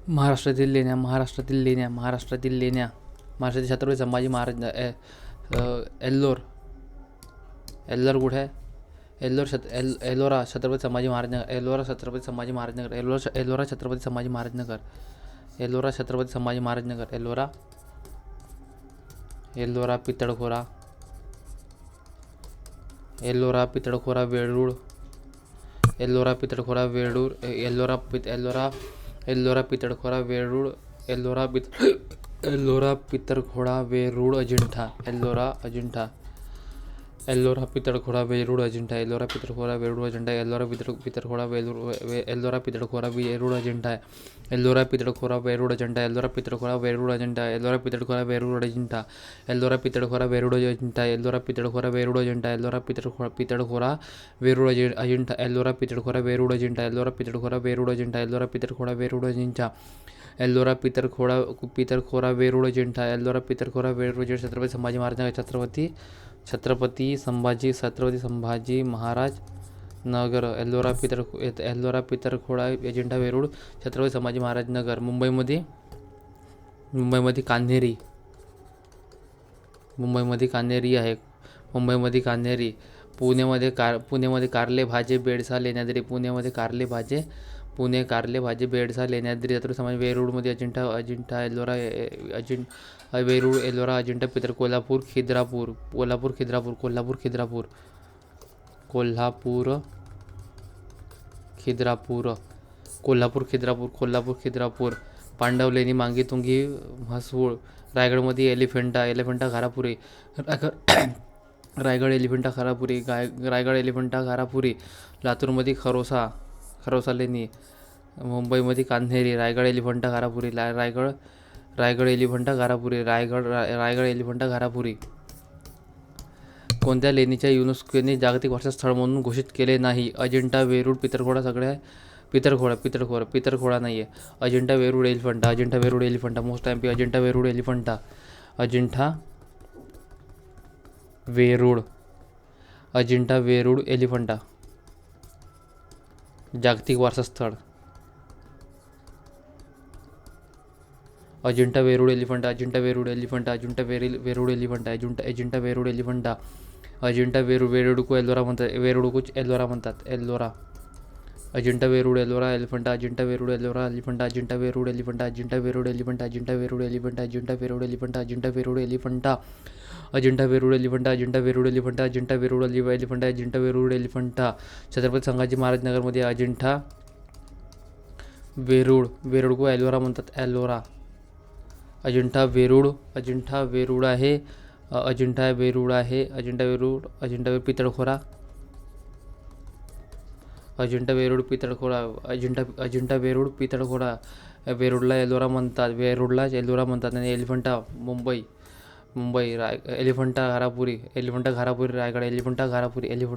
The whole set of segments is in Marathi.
महाराष्ट्रातील लेण्या, महाराष्ट्रातील लेण्या, महाराष्ट्रातील लेण्या, महाराष्ट्रातील छत्रपती संभाजी महाराज एल्लोर, एल्लोर कुठे आहे? एलोरा छत्रपती संभाजी महाराजनगर, एलोरा छत्रपती संभाजी महाराजनगर, एलोरा छत्रपती संभाजी महाराजनगर, एलोरा छत्रपती संभाजी महाराजनगर, एलोरा, एल्लोरा पितळखोरा, एल्लोरा पितळखोरा वेरूळ, एल्लोरा पितळखोरा वेरूळ, एल्लोरा पितळखोरा वेरूळ, एल्लोरा पितळखोरा वेरूळ अजिंठा, एल्लोरा पितळखोरा वेरूळ अजिंठा, एल्लोरा पितळखोरा वेरूळ अजिंठा, एल्लोरा पितळखोरा एल्लोरा पितळखोरा वेरूळ अजिंठा, एल्लोरा पितळखोरा वेरूळ अजिंठा, एल्लोरा पितळखोरा वेरूळ अजिंठा, एल्लोरा पितळखोरा वेरूळ अजिंठा, एल्लोरा पितळखोरा वेरूळ अजिंठा, एल्लोरा पितळखोरा वेरूळ अजिंठा, एल्लोरा पितळखोरा वेरूळ अजिंठा, एल्लोरा पितळखोरा वेरूळ अजिंठा, एल्लोरा पितळखोरा वेरूळ अजिंठा, एल्लोरा पितळखोरा वेरूळ अजिंठा, एल्लोरा पितळखोरा वेरूळ अजिंठा, एल्लोरा पितळखोरा वेरूळ अजिंठा, छत्रपती संभाजी महाराज, छत्रपती संभाजी महाराज नगर, एल्लोरा पितळखोरा अजिंठा वेरूळ, छत्रपती संभाजी महाराज नगर. मुंबईमध्ये कान्हेरी, मुंबईमध्ये कान्हेरी आहे, मुंबईमध्ये कान्हेरी. पुण्यामध्ये कारले भाजे बेडसा लेण्याद्री, पुणे कारले भाजे बेडसा लेण्याद्री, छत्रपती संभाजी. वेरूळमध्ये अजिंठा एल्लोरा वेरूळ, एल्लोरा अजिंठा पितळ. कोल्हापूर खिद्रापूर, पांडवलेणी, मांगीतुंगी, म्हसवूळ. रायगडमध्ये एलिफंटा घारापुरी, रायगड एलिफंटा घारापुरी. लातूरमध्ये खरोसा लेणी. मुंबईमध्ये कान्हेरी, रायगड एलिफंटा घारापुरी, रायगड एलिफंटा घारापुरी. कोणत्या लेणीच्या युनेस्कोने जागतिक वारसा स्थळ म्हणून घोषित केले नाही? अजिंठा वेरूळ पितळखोरा. पितळखोरा नाही आहे. Ajanta Verul Elephanta, most MP. अजिंठा वेरूळ एलिफंटा जागतिक वारसा स्थळ. अजिंठा वेरूळ एलिफंटा, वेरूळको एल्लोरा म्हणतात, एल्लोरा. अजिंठा वेरूळ एल्लोरा एलिफंटा, अजिंठा वेरूळ एल्लोरा एलिफंटा, अजिंठा वेरूळ एलिफंटा, अजिंठा वेरूळ एलिफंटा, अजिंठा वेरूळ एलिफंटा, अजिंठा वेरूळ एलिफंटा, अजिंठा वेरूळ एलिफंटा, अजिंठा वेरूळ एलिफंटा, अजिंठा वेरूळ एलिफंटा, अजिंठा वेरूळ एलिफंटा, अजिंठा वेरूळ एलिफंटा. छत्रपती संभाजी महाराज नगरमध्ये अजिंठा वेरूळको एल्लोरा म्हणतात, एल्लोरा. अजिंठा वेरूळ आहे, अजिंठा वेरूळ पितळखोरा, अजिंठा वेरूळ पितळखोरा. वेरूळला एल्लोरा म्हणतात, आणि एलिफंटा मुंबई. एलिफंटा घारापुरी, रायगड, एलिफंटा घारापुरी रायगड, एलिफंटा घारापुरी रायगड,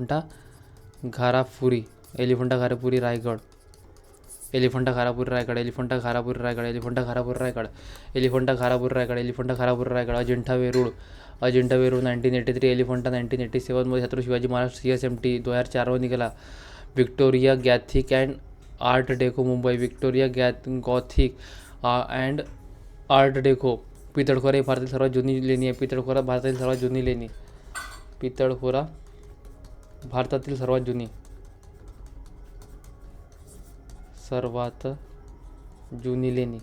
एलिफंटा घारापुरी रायगड, अजिंठा वेरूळ 1983, एलिफंटा 1987 मध्ये. छत्रपती शिवाजी महाराज CSMT 2004 निघाला. Victoria gothic and art deco Mumbai, gothic and art deco. Pitalkhora ही भारतातील सर्वात जुनी लेणी आहे. पितळखोरा भारतातील सर्वात जुनी लेणी. सर्वात जुनी लेणी.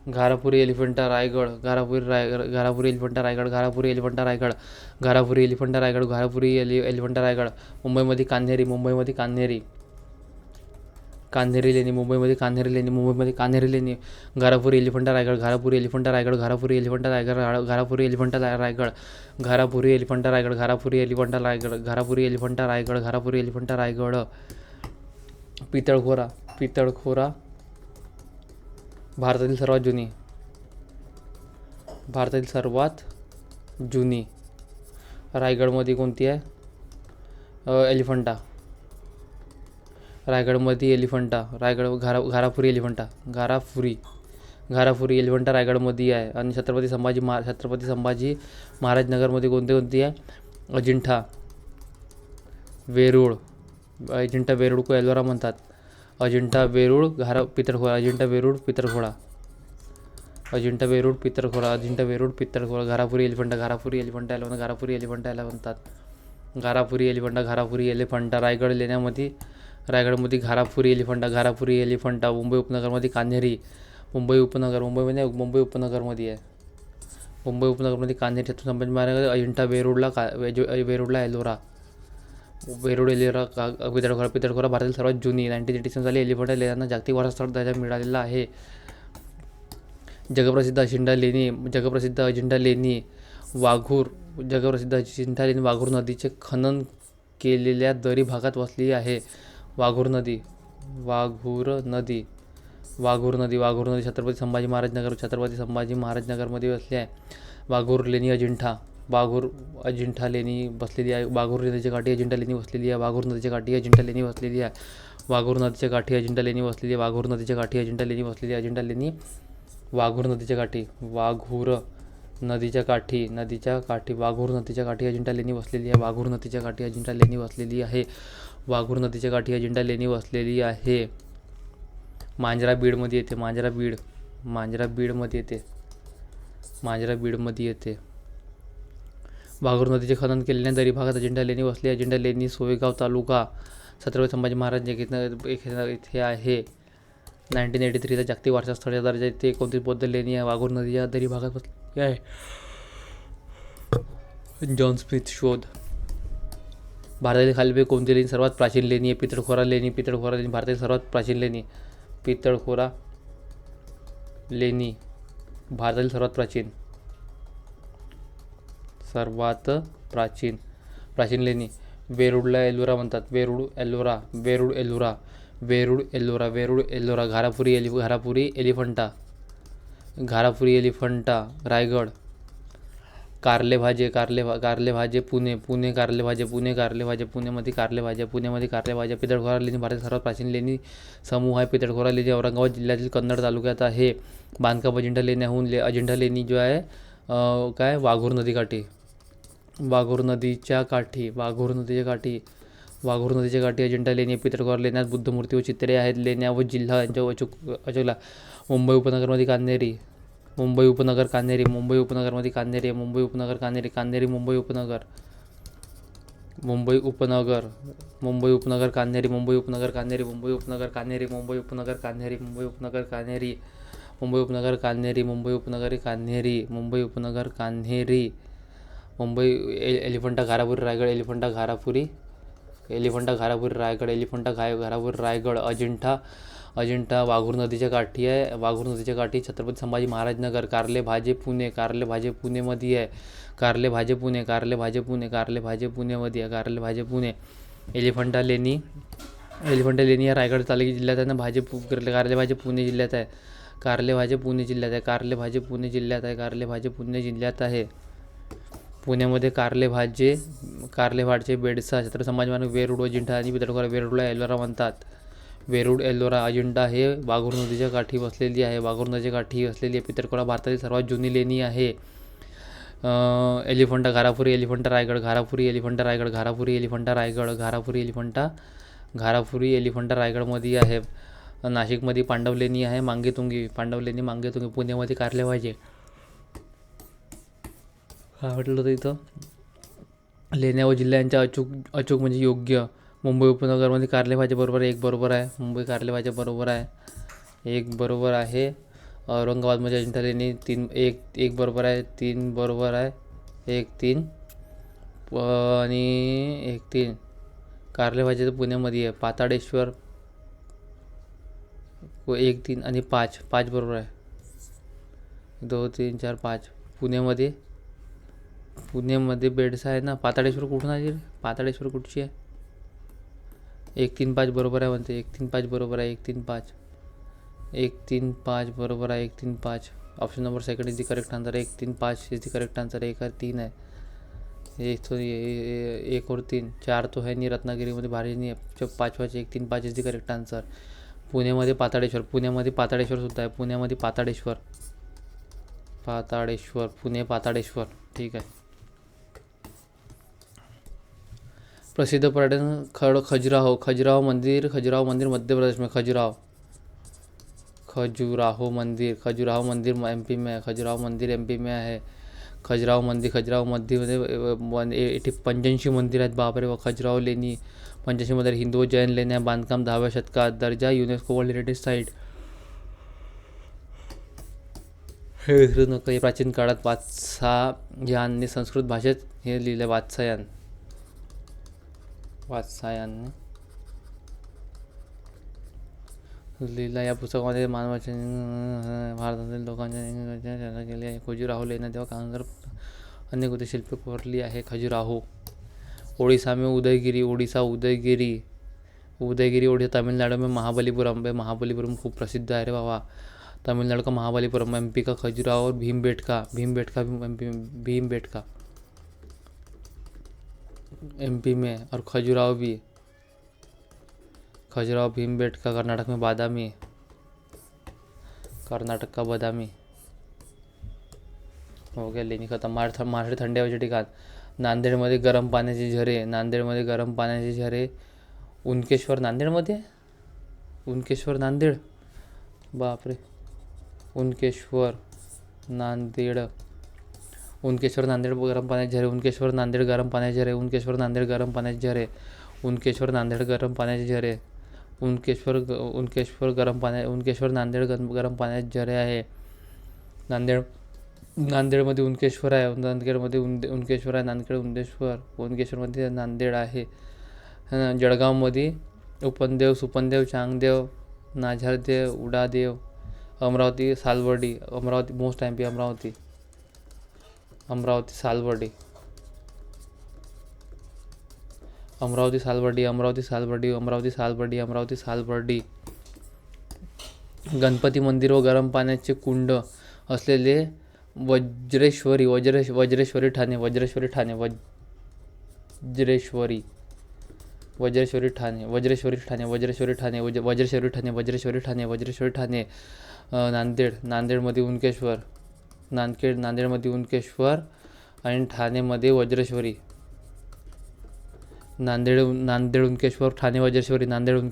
घारापुरी एलिफंटा रायगड, घारापुरी एलिफंटा रायगड, घारापुरी एलिफंटा रायगड, मुंबईमध्ये कान्हेरी, कान्हेरी लेणी. घारापुरी एलिफंटा रायगड, घारापुरी एलिफंटा रायगड, घारापुरी एलिफंटा रायगड. पितळखोरा भारतातील सर्वात जुनी. रायगडमध्ये कोणती आहे? एलिफंटा. रायगडमध्ये एलिफंटा, घारापुरी एलिफंटा रायगडमध्ये आहे. आणि छत्रपती संभाजी महाराज नगरमध्ये कोणती आहे? अजिंठा वेरूळ को एल्लोरा म्हणतात, अजिंठा वेरूळ पितळखोरा, अजिंठा वेरूळ पितळखोरा, अजिंठा वेरूळ पितळखोरा, अजिंठा वेरूळ पितळखोरा. घारापुरी एलिफंटा, घारापुरी एलिफंटा याला म्हणतात, घारापुरी एलिफंटा याला म्हणतात. घारापुरी एलिफंटा, घारापुरी एलिफंटा. रायगड लेण्यामध्ये, रायगडमध्ये घारापुरी एलिफंटा, घारापुरी एलिफंटा. मुंबई उपनगरमध्ये कान्हेरी, मुंबई उपनगर, मुंबईमध्ये मुंबई उपनगरमध्ये आहे. मुंबई उपनगरमध्ये कान्हेरी. छत्रपती संभाजी महाराज. अजिंठा वेरूळला वेरूळला एलोरा, वेरूळ एलोरा पितळखोरा. पितळखोरा भारतातील सर्वात जुनी 1987 साली एलिफंटा लेण्यांना जागतिक वारसा स्थळ दर्जा मिळालेला आहे. जगप्रसिद्ध अजिंठा लेणी, जगप्रसिद्ध अजिंठा लेणी. वाघूर, जगप्रसिद्ध अजिंठा लेणी वाघूर नदीचे खनन केलेल्या दरी भागात वसलेली आहे. वाघूर नदी, वाघूर नदी, वाघूर नदी, वाघूर नदी. छत्रपती संभाजी महाराज नगर, छत्रपती संभाजी महाराज नगरमध्ये वसले आहे. वाघूर लेणी अजिंठा, वाघूर अजिंठा लेणी बसलेली आहे. वाघूर नदीच्या काठी अजिंठा लेणी बसलेली आहे. वाघूर नदीच्या काठी अजिंठा लेणी बसलेली आहे. वाघूर नदीच्या काठी अजिंठा लेणी बसलेली आहे. वाघूर नदीच्या काठी अजिंठा लेणी बसलेली आहे. अजिंठा लेणी वाघूर नदीच्या काठी, वाघूर नदीच्या काठी, नदीच्या काठी, वाघूर नदीच्या काठी अजिंठा लेणी बसलेली आहे. वाघूर नदीच्या काठी अजिंठा लेणी बसलेली आहे. वाघूर नदीच्या काठी अजिंठा लेणी बसलेली आहे. मांजरा बीडमध्ये येते, मांजरा बीड, मांजरा बीडमध्ये येते, मांजरा बीडमध्ये येते. वाघूर नदीचे खनन केलेल्या दरी भागात अजिंठा लेणी बसली. अजिंठा लेणी सोयगाव तालुका, छत्रपती संभाजी महाराज इथे आहे. 1983चा जागतिक वारसा स्थळाचा दर्जा इथे 29 बौद्ध लेणी आहे. वाघूर नदीच्या दरी भागात बसली आहे. जॉन स्मिथ शोध. भारतातील खालीलपैकी कोणती लेणी सर्वात प्राचीन लेणी आहे? पितळखोरा लेणी, पितळखोरा लेणी भारतातील सर्वात प्राचीन लेणी. पितळखोरा लेणी भारतातील सर्वात प्राचीन, सर्वात प्राचीन, प्राचीन लेणी. वेरूळला एलोरा म्हणतात, वेरूळ एलोरा, वेरूळ एलोरा, वेरूळ एलोरा, वेरूळ एलोरा. घारापुरी घारापुरी एलिफंटा, घारापुरी एलिफंटा रायगड. कारले भाजे, कारले भाजे पुणे, पुणे कारले भाजे, पुणे कारले भाजे, पुणेमध्ये कारले भाज्या, पुणेमध्ये कारले भाज्या. पितळखोरा लेणी भारतातील सर्वात प्राचीन लेणी समूह आहे. पितळखोरा लेणी औरंगाबाद जिल्ह्यातील कन्नड तालुक्यात आहे. बांधकाम अजिंठा लेण्याहून अजिंठा लेणी जो आहे काय वाघूर नदीकाठी, वाघूर नदीच्या काठी, वाघूर नदीच्या काठी, वाघूर नदीच्या काठी अजिंठा लेणी. पितळखोरा लेण्यात बुद्धमूर्ती व चित्रे आहेत. लेण्या व जिल्हा यांच्या अचूकला. मुंबई उपनगरमध्ये कान्हेरी, मुंबई उपनगर कान्हेरी, मुंबई उपनगरमध्ये कान्हेरी, मुंबई उपनगर कान्हेरी, कान्हेरी मुंबई उपनगर, मुंबई उपनगर, मुंबई उपनगर कान्हेरी, मुंबई उपनगर कान्हेरी, मुंबई उपनगर कान्हेरी, मुंबई उपनगर कान्हेरी, मुंबई उपनगर कान्हेरी, मुंबई उपनगर कान्हेरी, मुंबई उपनगर कान्हेरी, मुंबई उपनगर कान्हेरी. मुंबई एलिफंटा घारापुरी रायगड, एलिफंटा घारापुरी, एलिफंटा घारापुरी रायगड, एलिफंटा घारापुरी रायगड. अजिंठा, अजिंठा वाघूर नदीच्या काठी आहे. वाघूर नदीच्या काठी छत्रपती संभाजी महाराज नगर. कारले भाजे पुणे, कारले भाजे पुणेमध्ये आहे. कारले भाजे पुणे, कारले भाजे पुणे, कारले भाजे पुणेमध्ये आहे. कारले भाजे पुणे. एलिफंटा लेणी, एलिफंटा लेणी या रायगड तालुका जिल्ह्यात आहे ना. कारले भाजे पुणे जिल्ह्यात आहे. कारले भाजे पुणे जिल्ह्यात आहे. कारले भाजे पुणे जिल्ह्यात आहे. कारले भाजे पुणे जिल्ह्यात आहे. पुण्यामध्ये कारले भाजे, कारले भाटचे बेडसा. छत्रपती संभाजी महाराज. वेरूळ अजिंठा आणि पितळखोरा. वेरूळला एलोरा म्हणतात. वेरूळ एलोरा. अजिंठा हे वाघूर नदीच्या काठी बसलेली आहे. वाघूर नदीच्या काठी बसलेली आहे. पितळखोरा भारतातील सर्वात जुनी लेणी आहे. एलिफंटा घारापुरी एलिफंटा रायगड, घारापुरी एलिफंटा रायगड, घारापुरी एलिफंटा रायगड, घारापुरी एलिफंटा, घारापुरी एलिफंटा रायगडमध्ये आहे. नाशिकमध्ये पांडव लेणी आहे. मांगेतुंगी, पांडव लेणी मांगेतुंगी. पुण्यामध्ये कारले भाजे. काय म्हटलं होतं इथं? लेण्या व जिल्ह्यांच्या अचूक म्हणजे योग्य. मुंबई उपनगरमध्ये कारले भाजे बरोबर आहे, एक बरोबर आहे. मुंबई कारले भाजे बरोबर आहे, एक बरोबर आहे. औरंगाबादमध्ये अजिंठा लेणी एक बरोबर आहे, 3 बरोबर आहे, 1 3 आणि 1 3. कारले भाजे तर पुण्यामध्ये आहे. पाताळेश्वर 1 3 आणि 5 बरोबर आहे. 2 3 4 5. पुण्यामध्ये बेडसा आहे ना. पाताळेश्वर कुठून आहे? पाताळेश्वर कुठची आहे? 1 3 5 बरोबर आहे म्हणते. 1 3 5 बरोबर आहे. 1 3 5, 1 3 5 बरोबर आहे. 1 3 5. Option number second is the correct answer. 1 3 5 is the correct answer. 1 और 3 है. 1 और 3. 4 तो है नहीं. रत्नागिरीमध्ये भारी नाही आहे. 5 1 3 5 इज द करेक्ट आन्सर. पुण्यामध्ये पाताळेश्वर, पुण्यामध्ये पाताळेश्वर सुद्धा आहे. पुण्यामध्ये पाताळेश्वर, पाताळेश्वर, पुणे पाताळेश्वर. ठीक आहे. प्रसिद्ध पर्यटन खजुराहो मंदिर मध्य प्रदेश में। खजुराहो मंदिर एमपी में है। खजुराहो मंदिर एमपी में आहे। खजुराहो मंदिरमध्ये 85 मंदिर आहेत. बापरे वा. खजुराहो लेणी 85 मंदिर. हिंदू व जैन लेण्या. बांधकाम 10व्या शतकात. दर्जा युनेस्को वर्ल्ड हेरिटेज साईट. हे विसरू नका. हे प्राचीन काळात वात्सायनाने संस्कृत भाषेत हे लिहिले. वात्सायनाने लिहिला. या पुस्तकामध्ये मानवाच्या भारतातील लोकांच्या चर्चा केली आहे. खजुराहो लेण्या तेव्हा कांगर अनेक होते. शिल्पे कोरली आहे. खजुराहो. ओडिशा में उदयगिरी. ओडिशा तमिलनाडु में महाबलीपुरम खूप प्रसिद्ध आहे रे बाबा. तमिलनाडु का महाबलीपुरम. एमपी का खजुराहो और भीमबेटका एमपी में. और खजुराहो भीमबेटका. कर्नाटक में बादामी. कर्नाटक का बादामी हो गया. लेणी खतम. महाराष्ट्र थंड हवेचे ठिकाण. नांदेडमध्ये गरम पाण्याचे झरे. उनकेश्वर नांदेड. बापरे. उनकेश्वर नांदेड गरम पाण्याचे झरे. उनकेश्वर नांदेड गरम पाण्याचे झरे. उनकेश्वर नांदेड गरम पाण्याचे झरे आहे. नांदेडमध्ये उनकेश्वर आहे. उनकेश्वरमध्ये नांदेड आहे. जळगावमध्ये उपनदेव, सुपनदेव, चांगदेव, नाझरदेव, उडादेव. अमरावती सालवर्डी. Most MP. अमरावती सालवर्डी. गणपती मंदिर व गरम पाण्याचे कुंड असलेले वज्रेश्वरी ठाणे. नांदेडमध्ये उनकेश्वर आणि ठाणेमध्ये वज्रेश्वरी. नांदेड उनकेश्वर ठाणे वज्रेश्वरी. नांदेड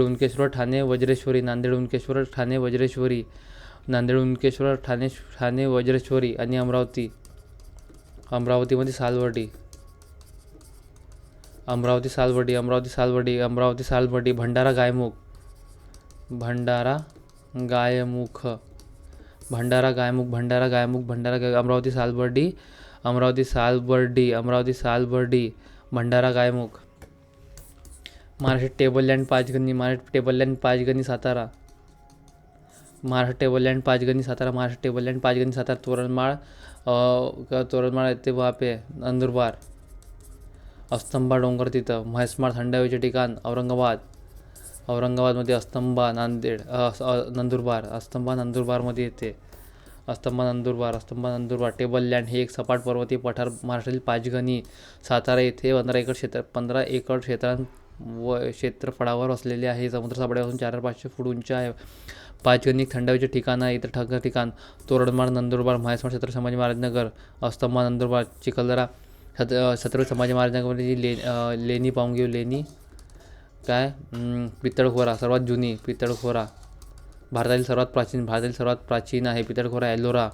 उनकेश्वर ठाणे वज्रेश्वरी. आणि अमरावतीमध्ये सालवर्डी. भंडारा गायमुख. अमरावती सालबर्डी. भंडारा गायमुख. महाराष्ट्र टेबललँड पाचगणी सातारा. तोरणमाळ येते वहाँ पे. नंदुरबार. अस्तंबा डोंगर तिथं. म्हैसमाळ थंड हवेचे ठिकाण. औरंगाबादमध्ये अस्तंबा. नंदुरबारमध्ये येते. नंदुरबार. टेबललँड हे एक सपाट पर्वतीय पठार महाराष्ट्रातील पाचगणी सातारा येथे 15 एकर क्षेत्रफळावर वसलेले आहे. समुद्र सपाटीपासून 400-500 फूट उंच आहे. पाचगणी थंड हवेचे ठिकाण आहे. इतर ठिकाण तोरणमाळ, नंदुरबार, म्हैसमाळ, छत्रपती संभाजी महाराजनगर, अस्तंबा, नंदुरबार, चिखलदरा. छत्रपती संभाजी महाराजनगरमध्ये लेणी पाहून घेऊ. लेणी काय. पितळखोरा सर्वात जुनी. पितळखोरा भारतातील सर्वात प्राचीन आहे. पितळखोरा. एलोरा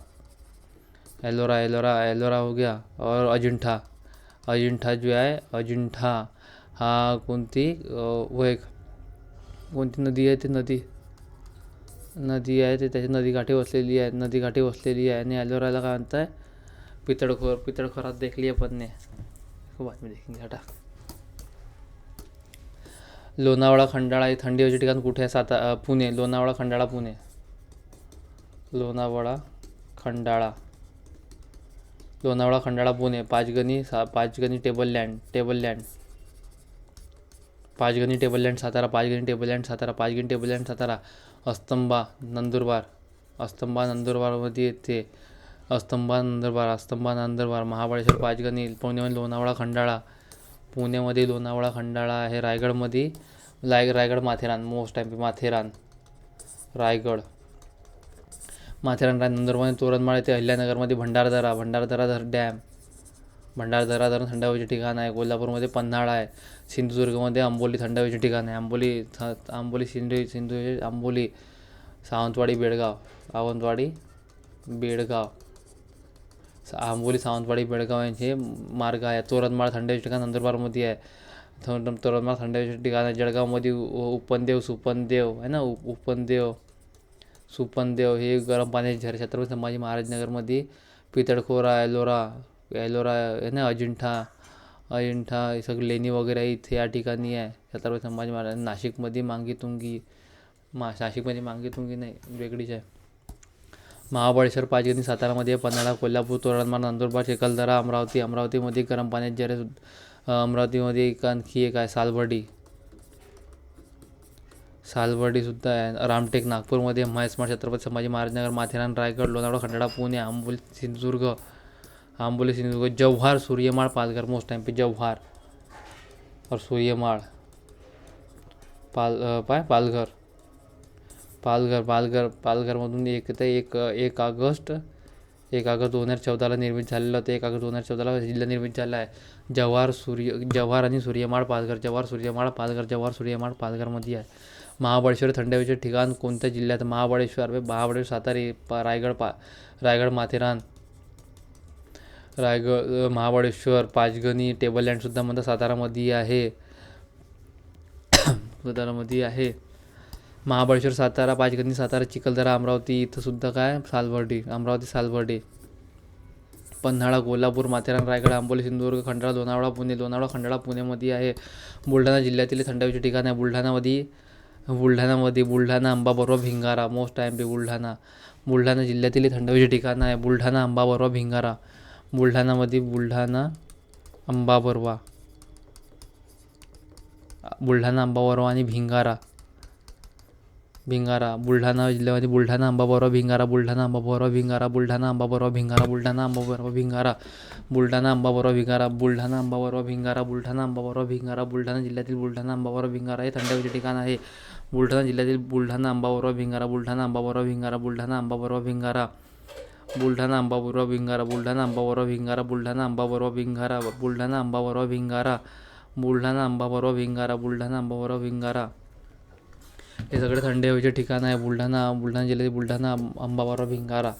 हो गया. और अजिंठा जो आहे. अजिंठा हा कोणती नदी आहे. ते त्याची नदीकाठी वसलेली आहे. आणि एलोराला काय म्हणताय. पितळखोरा देख लिया अपन ने. बाद में देखेंगे. हटा. लोणावळा खंडाळा हे थंडी हवेचे ठिकाण कुठे आहे. पुणे. लोणावळा खंडाळा पुणे. पाचगणी टेबललँड सातारा. अस्तंबा नंदुरबारमध्ये येते. महाबळेश्वर. पाचगणी. पुण्यामध्ये लोणावळा खंडाळा आहे. रायगड माथेरान. Most MP. रायगड माथेरान नंदुरबारमध्ये तोरणमाळ येथे, अहिल्यानगरमध्ये भंडारदरा डॅम, भंडारदरा धरण थंड हवेचे ठिकाण आहे. कोल्हापूरमध्ये पन्हाळा आहे. सिंधुदुर्गमध्ये आंबोली थंड हवेचे ठिकाण आहे. आंबोली, सावंतवाडी बेळगाव, यांचे मार्ग आहे. तोरणमाळ थंड हवेचे ठिकाण नंदुरबारमध्ये आहे. तोरणमाळ थंड हवेचे ठिकाण आहे. जळगावमध्ये सुपनदेव हे गरम पाण्याचे झरे. छत्रपती संभाजी महाराज नगरमध्ये पितळखोरा, एलोरा आहे ना, अजिंठा हे सगळे लेणी वगैरे आहे इथे या ठिकाणी आहे. छत्रपती संभाजी महाराज. नाशिकमध्ये मांगीतुंगी नाही, वेगळीच आहे. महाबळेश्वर, पाचगणी सातारामध्ये, पन्हाळा, कोल्हापूर, तोरणमाळ, नंदुरबार, चिखलदरा, अमरावतीमध्ये गरम पाण्याचे झरे. अमरावतीमध्ये एक आणखी एक आहे सालवर्डी सुद्धा आहे. रामटेक, नागपूरमध्ये म्हैसमाळ, छत्रपती संभाजी महाराज नगर, माथेरान, रायगड, लोणावळा, खंडाळा, पुणे, आंबोली, सिंधुदुर्ग, जव्हार, सूर्यमाळ, पालघर. मोस्ट टाइम पे जव्हार और सूर्यमाळ, पालघरमधून एक ऑगस्ट 2014 निर्मित झालेलं होतं. 1 ऑगस्ट 2014 जिल्हा निर्मित झाला आहे. जव्हार आणि सूर्यमाळ, पालघरमध्ये आहे. महाबळेश्वर थंड हवेचे ठिकाण कोणत्या जिल्ह्यात? महाबळेश्वर, सातारा, रायगड, माथेरान, महाबळेश्वर, पाचगणी, टेबल लँडसुद्धा म्हणतात सातारामध्ये आहे. महाबळेश्वर, सातारा, पाचगणी, सातारा, चिखलदरा, अमरावती इथं सुद्धा काय सालवर्डी, पन्हाळा, कोल्हापूर, माथेरान, रायगड, आंबोली, सिंधुदुर्ग, खंडाळा, लोणावळा, खंडाळा पुणेमध्ये आहे. बुलढाणा जिल्ह्यातील थंड हवेचे ठिकाण आहे. बुलढाणा, आंबा, बरोबर, भिंगारा. मोस्ट टाइम पे बुलढाणा जिल्ह्यातील थंड हवेचे ठिकाण आहे. बुलढाणा, आंबा, बरोबर, भिंगारा. बुलढाणा, आंबा, बरोबर आणि भिंगारा. बुलढाणा जिल्ह्यामध्ये बुलढाणा, आंबा, बरोबर, भिंगारा. बुलढाणा, आंबा, बरोबर, भिंगारा. बुलढाणा जिल्ह्यातील बुलढाणा, आंबा, बरोबर, भिंगारा हे थंड हवेचे ठिकाण आहे. बुलढाणा जिल्ह्यातील बुलढाणा, आंबा, बरोबर, भिंगारा. बुलढाणा, आंबा, बरोबर, भिंगारा. बुलढाणा, आंबा, बरोबर, भिंगारा. बुलढाणा, आंबा, बरोबर, भिंगारा. बुलढाणा, आंबा, बरोबर, भिंगारा. बुलढाणा, आंबा, बरोबर, भिंगारा. बुलढाणा, आंबा, बरोबर, भिंगारा. बुलढाणा, आंबा, बरोबर, भिंगारा. बुलढाणा, आंबा, बरोबर, भिंगारा. हे सगळे थंड हवेचे ठिकाण आहे. बुलढाणा जिल्ह्यातील बुलढाणा, आंबा, बरोबर, भिंगारा.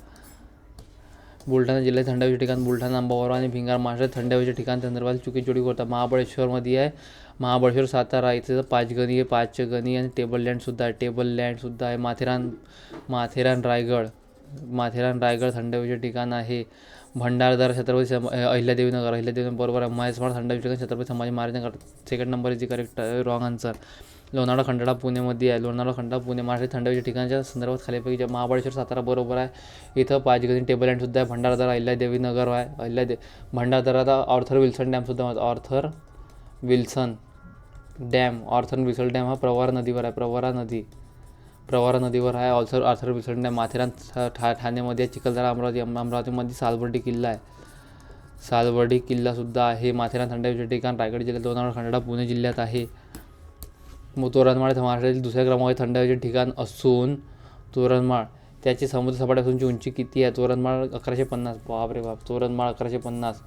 बुलढाणा जिल्ह्यात थंड हवेचे ठिकाण बुलढाणा, आंबा, बरोबर आणि भिंगारा. महाराष्ट्रात थंड हवेचे ठिकाण संदर्भात चुकीचोडी करतात. महाबळेश्वरमध्ये आहे. महाबळेश्वर, सातारा इथे पाचगणी आणि टेबल लँडसुद्धा आहे. माथेरान, रायगड थंड हवेचे ठिकाण आहे. भंडारदरा, छत्रपती अहिल्यादेवी नगर बरोबर आहे. म्हैसमाळ थंड हवेचे ठिकाण Chhatrapati Sambhaji Maharaj Nagar. Second number is correct, wrong answer. Lonavala, Khandala, पुणेमध्ये आहे. महाराष्ट्रात थंड हवेच्या ठिकाणच्या संदर्भात खालीपैकी महाबळेश्वर, सातारा बरोबर आहे. इथं पाचगणी, टेबल लँडसुद्धा आहे. भंडारदरा, अहिल्यादेवी नगर आहे. भंडारदरा ऑर्थर विल्सन डॅमसुद्धा ऑर्थर विल्सन डॅम हा प्रवरा नदीवर आहे. प्रवरा नदीवर आहे ऑर्थर विल्सन डॅम. माथेरान ठाणेमध्ये, चिखलदरा अमरावतीमध्ये सालवर्डी किल्ला आहे. सालवर्डी किल्लासुद्धा आहे. माथेरान थंड हवेचे ठिकाण रायगड जिल्ह्यात, लोणावळा, खंडाळा, पुणे जिल्ह्यात आहे. तोरणमाळ महाराष्ट्रातील दुसऱ्या क्रमांकाचे थंड हवेचे ठिकाण असून तोरणमाळ त्याची समुद्र सपाटीपासूनची उंची किती आहे? तोरणमाळ 1150. बापरे बाप. तोरणमाळ 1150.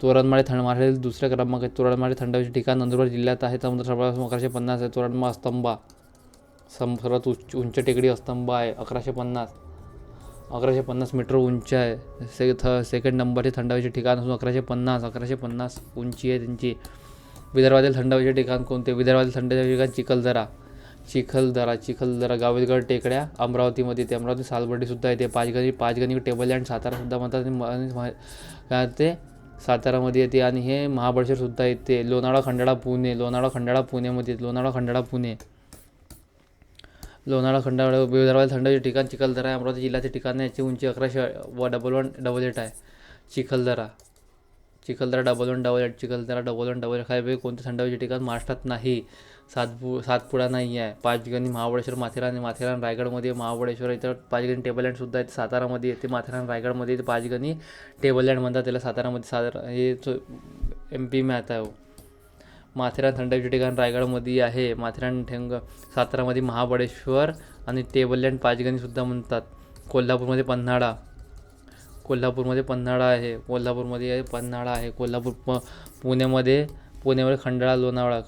तोरणमाळ महाराष्ट्रातील दुसऱ्या क्रमांकाचे तोरणमाळ थंड हवेचे ठिकाण नंदुरबार जिल्ह्यात आहे. समुद्र सपाटीपासून 1150 आहे. तोरणमाळ स्तंभा सर्वात उंच टेकडी अस्तंभ आहे. 1150 मीटर उंच आहे. सेकंड नंबरचे थंड हवेचे ठिकाण असून 1150 उंची आहे त्यांची. विदर्भातील थंड हवेचे ठिकाण कोणते? विदर्भातील थंड हवेचे ठिकाण चिखलदरा, गावितगड टेकड्या अमरावतीमध्ये येते. अमरावती सालवर्डीसुद्धा येते. पाचगणी टेबल लँड सातारासुद्धा म्हणतात ते सातारामध्ये येते. आणि हे महाबळेश्वरसुद्धा येते. लोणावळा, खंडाळा, पुणेमध्ये विदर्भातील थंड हवेचे ठिकाण चिखलदरा आहे. अमरावती जिल्ह्याचे ठिकाण याची उंची 1118 आहे. चिखलदरा 1118 खालीपैकी कोणते थंड हवेचे ठिकाण महाराष्ट्रात नाही? सातपुडा नाही आहे. पाचगणी, महाबळेश्वर, माथेरान रायगडमध्ये. महाबळेश्वर इथं पाचगणी टेबल लँडसुद्धा येते. सातारामध्ये येते. माथेरान रायगडमध्ये येते. पाचगणी टेबल लँड म्हणतात त्याला सातारामध्ये. हे MP में आता है. माथेरान थंड हवेचे ठिकाण रायगडमध्ये आहे. सातारामध्ये महाबळेश्वर आणि टेबल लँड पाचगणीसुद्धा म्हणतात. कोल्हापूरमध्ये पन्हाळा, कोल्हापूरमध्ये पन्हाळा आहे, कोल्हापूरमध्ये पन्हाळा आहे. पुण्यामध्ये खंडाळा लोणावळा,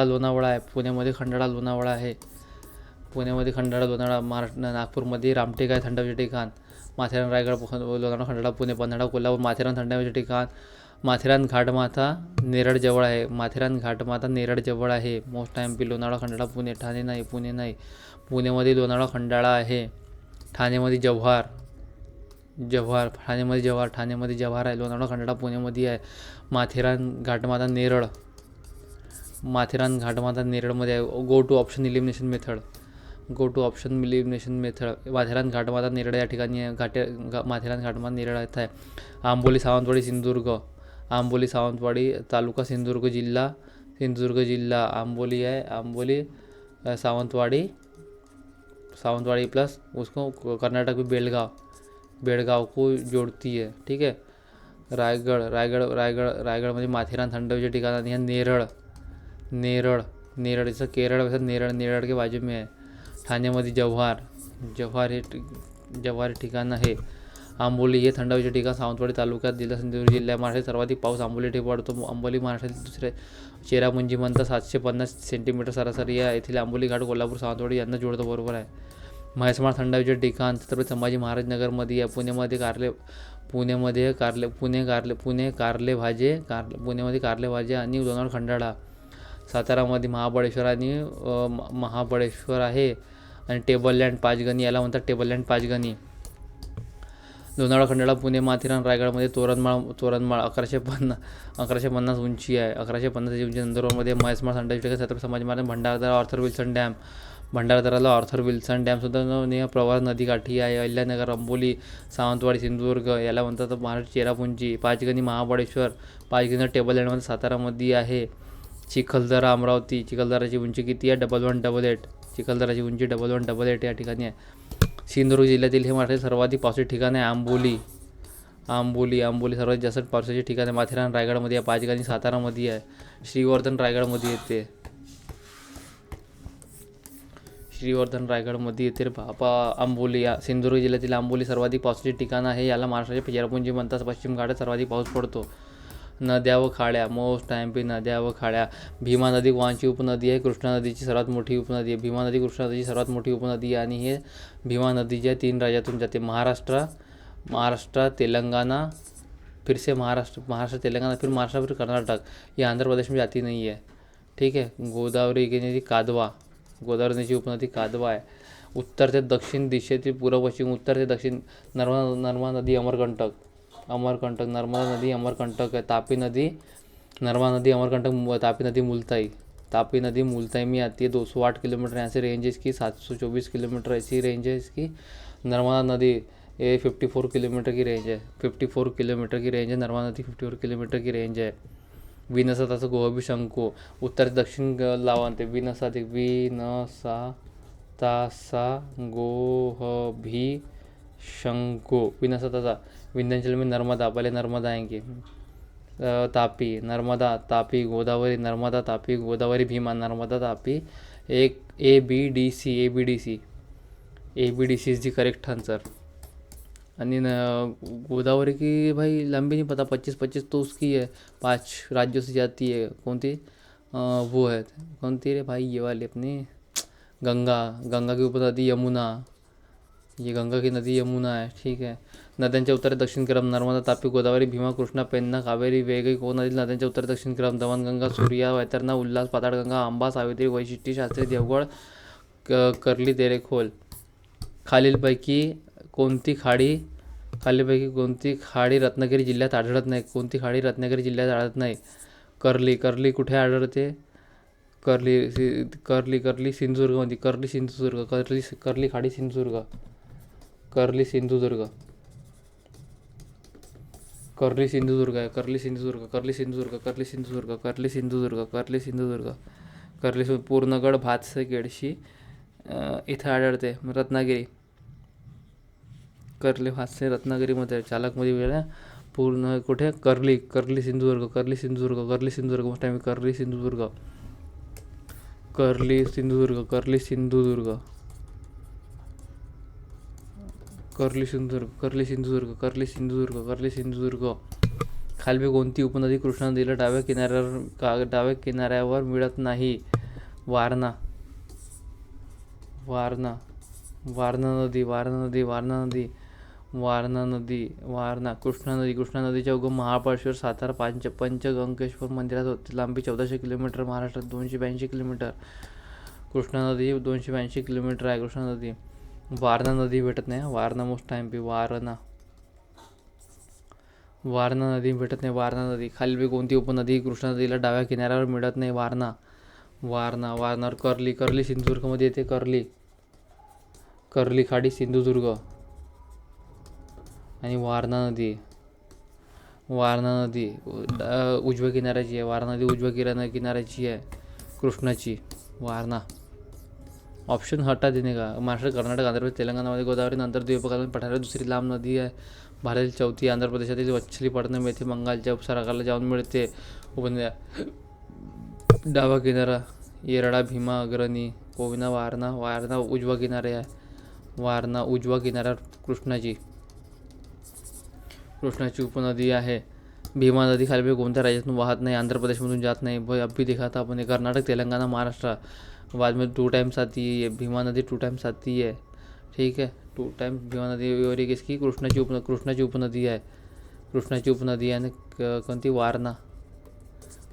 लोणावळा आहे. पुण्यामध्ये खंडाळा लोणावळा आहे. पुण्यामध्ये खंडाळा लोणावळा. नागपूरमध्ये रामटेक आहे, थंड हवेचे ठिकाण. माथेरान, रायगड, लोणावळा, खंडाळा, पुणे, पन्हाळा, कोल्हापूर. माथेरान थंड हवेचे ठिकाण. माथेरान घाटमाथा नेरळ जवळ आहे. माथेरान घाटमाथा नेरळ जवळ आहे. Most MP. लोणावळा, खंडाळा, पुणे. ठाणे नाही, पुणे नाही. पुणेमध्ये लोणावळा, खंडाळा आहे. ठाणेमध्ये जव्हार, ठाणेमध्ये जव्हार आहे. लोणावळा, खंडाळा पुणेमध्ये आहे. माथेरान घाटमाथा नेरळ, नेरळमध्ये आहे. Go to option elimination method. Matheran घाटमाथा नेरळ या ठिकाणी आहे. माथेरान घाटमाथा नेरळ येथे आहे. आंबोली सावंतवाडी तालुका सिंधुदुर्ग जिल्हा. आंबोली आहे. सावंतवाड़ी प्लस उसको कर्नाटक में बेळगाव को जोड़ती है. ठीक है. रायगडमध्ये माथेरान थंड हवेचे ठिकाण आणि नेरळ जसं केरळ वैसे नेरळ के बाजू में है. ठाण्यामध्ये जव्हार हे ठिकाण आहे. आंबोली हे थंड हवेचे ठिकाण सावंतवाडी तालुक्यात सिंधुदुर्ग जिल्हा. महाराष्ट्रात सर्वाधिक पाऊस आंबोली येथे पडतो. आंबोली महाराष्ट्रातील दुसरे चेरापुंजी म्हणतात. 750 सेंटीमीटर सरासरी आहे. येथील आंबोली घाट कोल्हापूर सावंतवाडी यांना जोडतो. बरोबर आहे. म्हैसमाळ थंड हवेचे ठिकाण छत्रपती संभाजी महाराज नगरमध्ये आहे. पुण्यामध्ये कारले भाजे आणि लोणावळा, खंडाळा. सातारामध्ये महाबळेश्वर आहे आणि टेबललँड पाचगणी याला म्हणतात. टेबललँड पाचगणी. लोणावळा, खंडाळा, पुणे, माथेरान. रायगडमध्ये तोरणमाळ 1150 उंची आहे. 1150 उंची. नंदुरबारमध्ये म्हैसमाळ थंड हवेचे ठिकाण Chhatrapati Sambhaji Maharaj. Bhandardara Arthur Wilson dam सुद्धा प्रवाह नदीकाठी आहे. अहिल्यानगर, अंबोली, सावंतवाडी, सिंधुदुर्ग याला म्हणतात महाराष्ट्र चेरापुंजी. पाचगणी, महाबळेश्वर. पाचगणी टेबललँडमध्ये सातारामध्ये आहे. चिखलदरा, अमरावती. चिखलदराची उंची किती आहे? 1118. चिखलदराची उंची 1118 या ठिकाणी आहे. सिंधुदुर्ग जिल्ह्यातील हे महाराष्ट्रातील सर्वाधिक पावसाचे ठिकाण आहे. आंबोली सर्वात जास्त पावसाचे ठिकाण आहे. माथेरान रायगडमध्ये आहे. पाचगणी सातारामध्ये आहे. श्रीवर्धन रायगडमध्ये येते. आंबोली सिंधुदुर्ग जिल्ह्यातील आंबोली सर्वाधिक पावसाचे ठिकाण आहे. याला महाराष्ट्राचे चेरापुंजी म्हणतात. पश्चिम घाटात सर्वाधिक पाऊस पडतो. नद्या व खाड्या. Most MP. नद्या व खाड्या. भीमा नदी गोवाची उपनदी आहे. कृष्णा नदीची सर्वात मोठी उपनदी आहे. भीमा नदी कृष्णा नदीची सर्वात मोठी उपनदी आहे आणि हे भीमा नदीच्या 3 राज्यातून जाते. महाराष्ट्र, तेलंगणा, फिर से महाराष्ट्र तेलंगणा, फिर महाराष्ट्र, फिर कर्नाटक. ये आंध्र प्रदेश में जाती नहीं है. ठीक है. गोदावरी नदी गोदावरी उपनदी कादवा आहे. उत्तर ते दक्षिण दिशेतील पूर्व पश्चिम. उत्तर ते दक्षिण नर्मदा नदी अमरकंटक. नर्मदा नदी अमरकंटक है. तापी नदी अमरकंटक. तापी नदी मुल्ताई में आती है. 208 किलोमीटर यहाँ से रेंज है इसकी. 724 किलोमीटर ऐसी रेंज है इसकी. नर्मदा नदी 54 किलोमीटर की रेंज है. 54 किलोमीटर की रेंज है. नर्मदा नदी 54 किलोमीटर की रेंज है. विनसा गोहभी शंकू. उत्तर से दक्षिण लावांते. विनसा गोहभी शंकू. विनसा विंध्याचल में नर्मदा. पहले नर्मदा आएंगे. तापी, नर्मदा, तापी, गोदावरी. नर्मदा, तापी, गोदावरी, भीमा. नर्मदा, तापी. एक ABDC is the correct answer. आणि गोदावरी की भाई लंबी नहीं पता. 25 तो उसकी है. 5 राज्यों से जाती है. कोणती वो है कोणती रे भाई ये वाली अपनी गंगा की उपनदी यमुना. ये गंगा की नदी यमुना है. ठीक है. नद्यांच्या उत्तर दक्षिण क्रम. नर्मदा, तापी, गोदावरी, भीमा, कृष्णा, पेन्ना, कावेरी. वेगळी नदीतील नद्यांच्या उत्तर दक्षिण क्रम. दमनगंगा, सूर्या, वैतरणा, उल्हास, पाताळगंगा, अंबा, सावित्री, वैशिष्टी, शास्त्री, देवगड, कर्ली, तेरेखोल. खालीलपैकी कोणती खाडी रत्नागिरी जिल्ह्यात आढळत नाही? कोणती खाडी रत्नागिरी जिल्ह्यात आढळत नाही? कर्ली कुठे आढळते? कर्ली सिंधुदुर्गमध्ये. कर्ली खाडी सिंधुदुर्ग. कर्ली सिंधुदुर्ग आहे. पूर्णगड, भातसे, केडशी इथं आढळते. रत्नागिरी. कर्ली भातसे रत्नागिरीमध्ये. चालकमध्ये वेळ पूर्ण कुठे? कर्ली सिंधुदुर्ग. मोठा आहे curly Sindhudurg. Curly Sindhudurg, curly Sindhudurg, curly Sindhudurg, curly Sindhudurg. खालील कोणती उपनदी कृष्णा नदीला डाव्या किनाऱ्यावर मिळत नाही? वारणा, वारणा, वारणा नदी, वारणा नदी, वारणा नदी, वारणा नदी, वारणा. कृष्णा नदी, कृष्णा नदीच्या उगम महाबळेश्वर, सातारा, पंचगंगेश्वर मंदिरात होते. लांबी 1400 किलोमीटर. महाराष्ट्रात 282 किलोमीटर. कृष्णा नदी 282 किलोमीटर आहे. कृष्णा नदी. वारणा नदी भेटत नाही. Warna most time P. Warna, Warna नदी भेटत नाही. वारणा नदी. खालील कोणती उपनदी कृष्णा नदीला डाव्या किनाऱ्यावर मिळत नाही? वारणा, वारणा, वारणार. कर्ली, कर्ली सिंधुदुर्गमध्ये येते. कर्ली, कर्ली खाडी सिंधुदुर्ग. आणि वारणा नदी, वारणा नदी उजव्या किनाऱ्याची आहे. वारणा नदी उजव्या किनाऱ्याची आहे कृष्णाची. वारणा. ऑप्शन हटा देणे का? महाराष्ट्र, कर्नाटक, आंध्र प्रदेश, तेलंगणामध्ये गोदावरी नंतर द्वीपकल्पात पठारावर दुसरी लांब नदी आहे. भारतातील चौथी. आंध्र प्रदेशातील मछलीपट्टणम येथे बंगालच्या उपसागराला जाऊन मिळते. उपनद्या डावा किनारा येरळा, भीमा, अग्रणी, कोयना. वारणा, वारणा उजवा किनारे आहे. वारणा उजवा किनाऱ्यावर कृष्णाची, कृष्णाची उपनदी आहे. भीमा नदी खालील कोणत्या राज्यातून वाहत नाही? आंध्र प्रदेशमधून जात नाही. भाई अभी देखा था आपण. कर्नाटक, तेलंगाना, महाराष्ट्र. बाद में 2 टाइम्स आती है भीमा नदी, 2 टाइम्स आती है. ठीक है, 2 टाइम्स भीमा नदी. और एक इसकी कृष्णाची उपनदी आहे. कृष्णाची उपनदी आहे. कोणती? वारणा.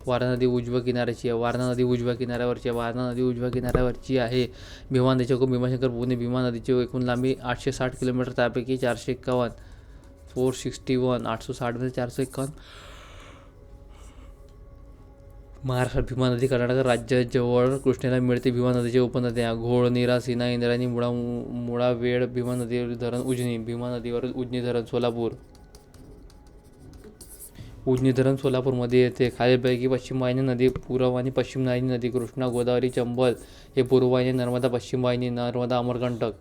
वारणा नदी उजव्या किनाऱ्याची आहे. वारणा नदी उजव्या किनाऱ्यावरची आहे. वारणा नदी उजव्या किनाऱ्यावरची आहे. भीमा नदीचे उगम भीमाशंकर, पुणे. भीमा नदीची एकूण लांबी 860 किलोमीटर. त्यापैकी 451, 461, 860मध्ये 451. महाराष्ट्रात भीमा नदी कर्नाटक राज्याजवळ कृष्णेला मिळते. भीमा नदीच्या उपनद्या घोळ, नीरा, सीना, इंद्रायणी, मुळा, वेळ. भीमा नदीवरील धरण उजनी. भीमा नदीवरील उजनी धरण सोलापूर. उजनी धरण सोलापूरमध्ये येते. खालीलपैकी पश्चिम वाहिनी नदी. पूर्व आणि पश्चिम वाहिनी नदी. कृष्णा, गोदावरी, चंबल हे पूर्व वाहिनी. नर्मदा पश्चिम वाहिनी. नर्मदा, अमरकंटक,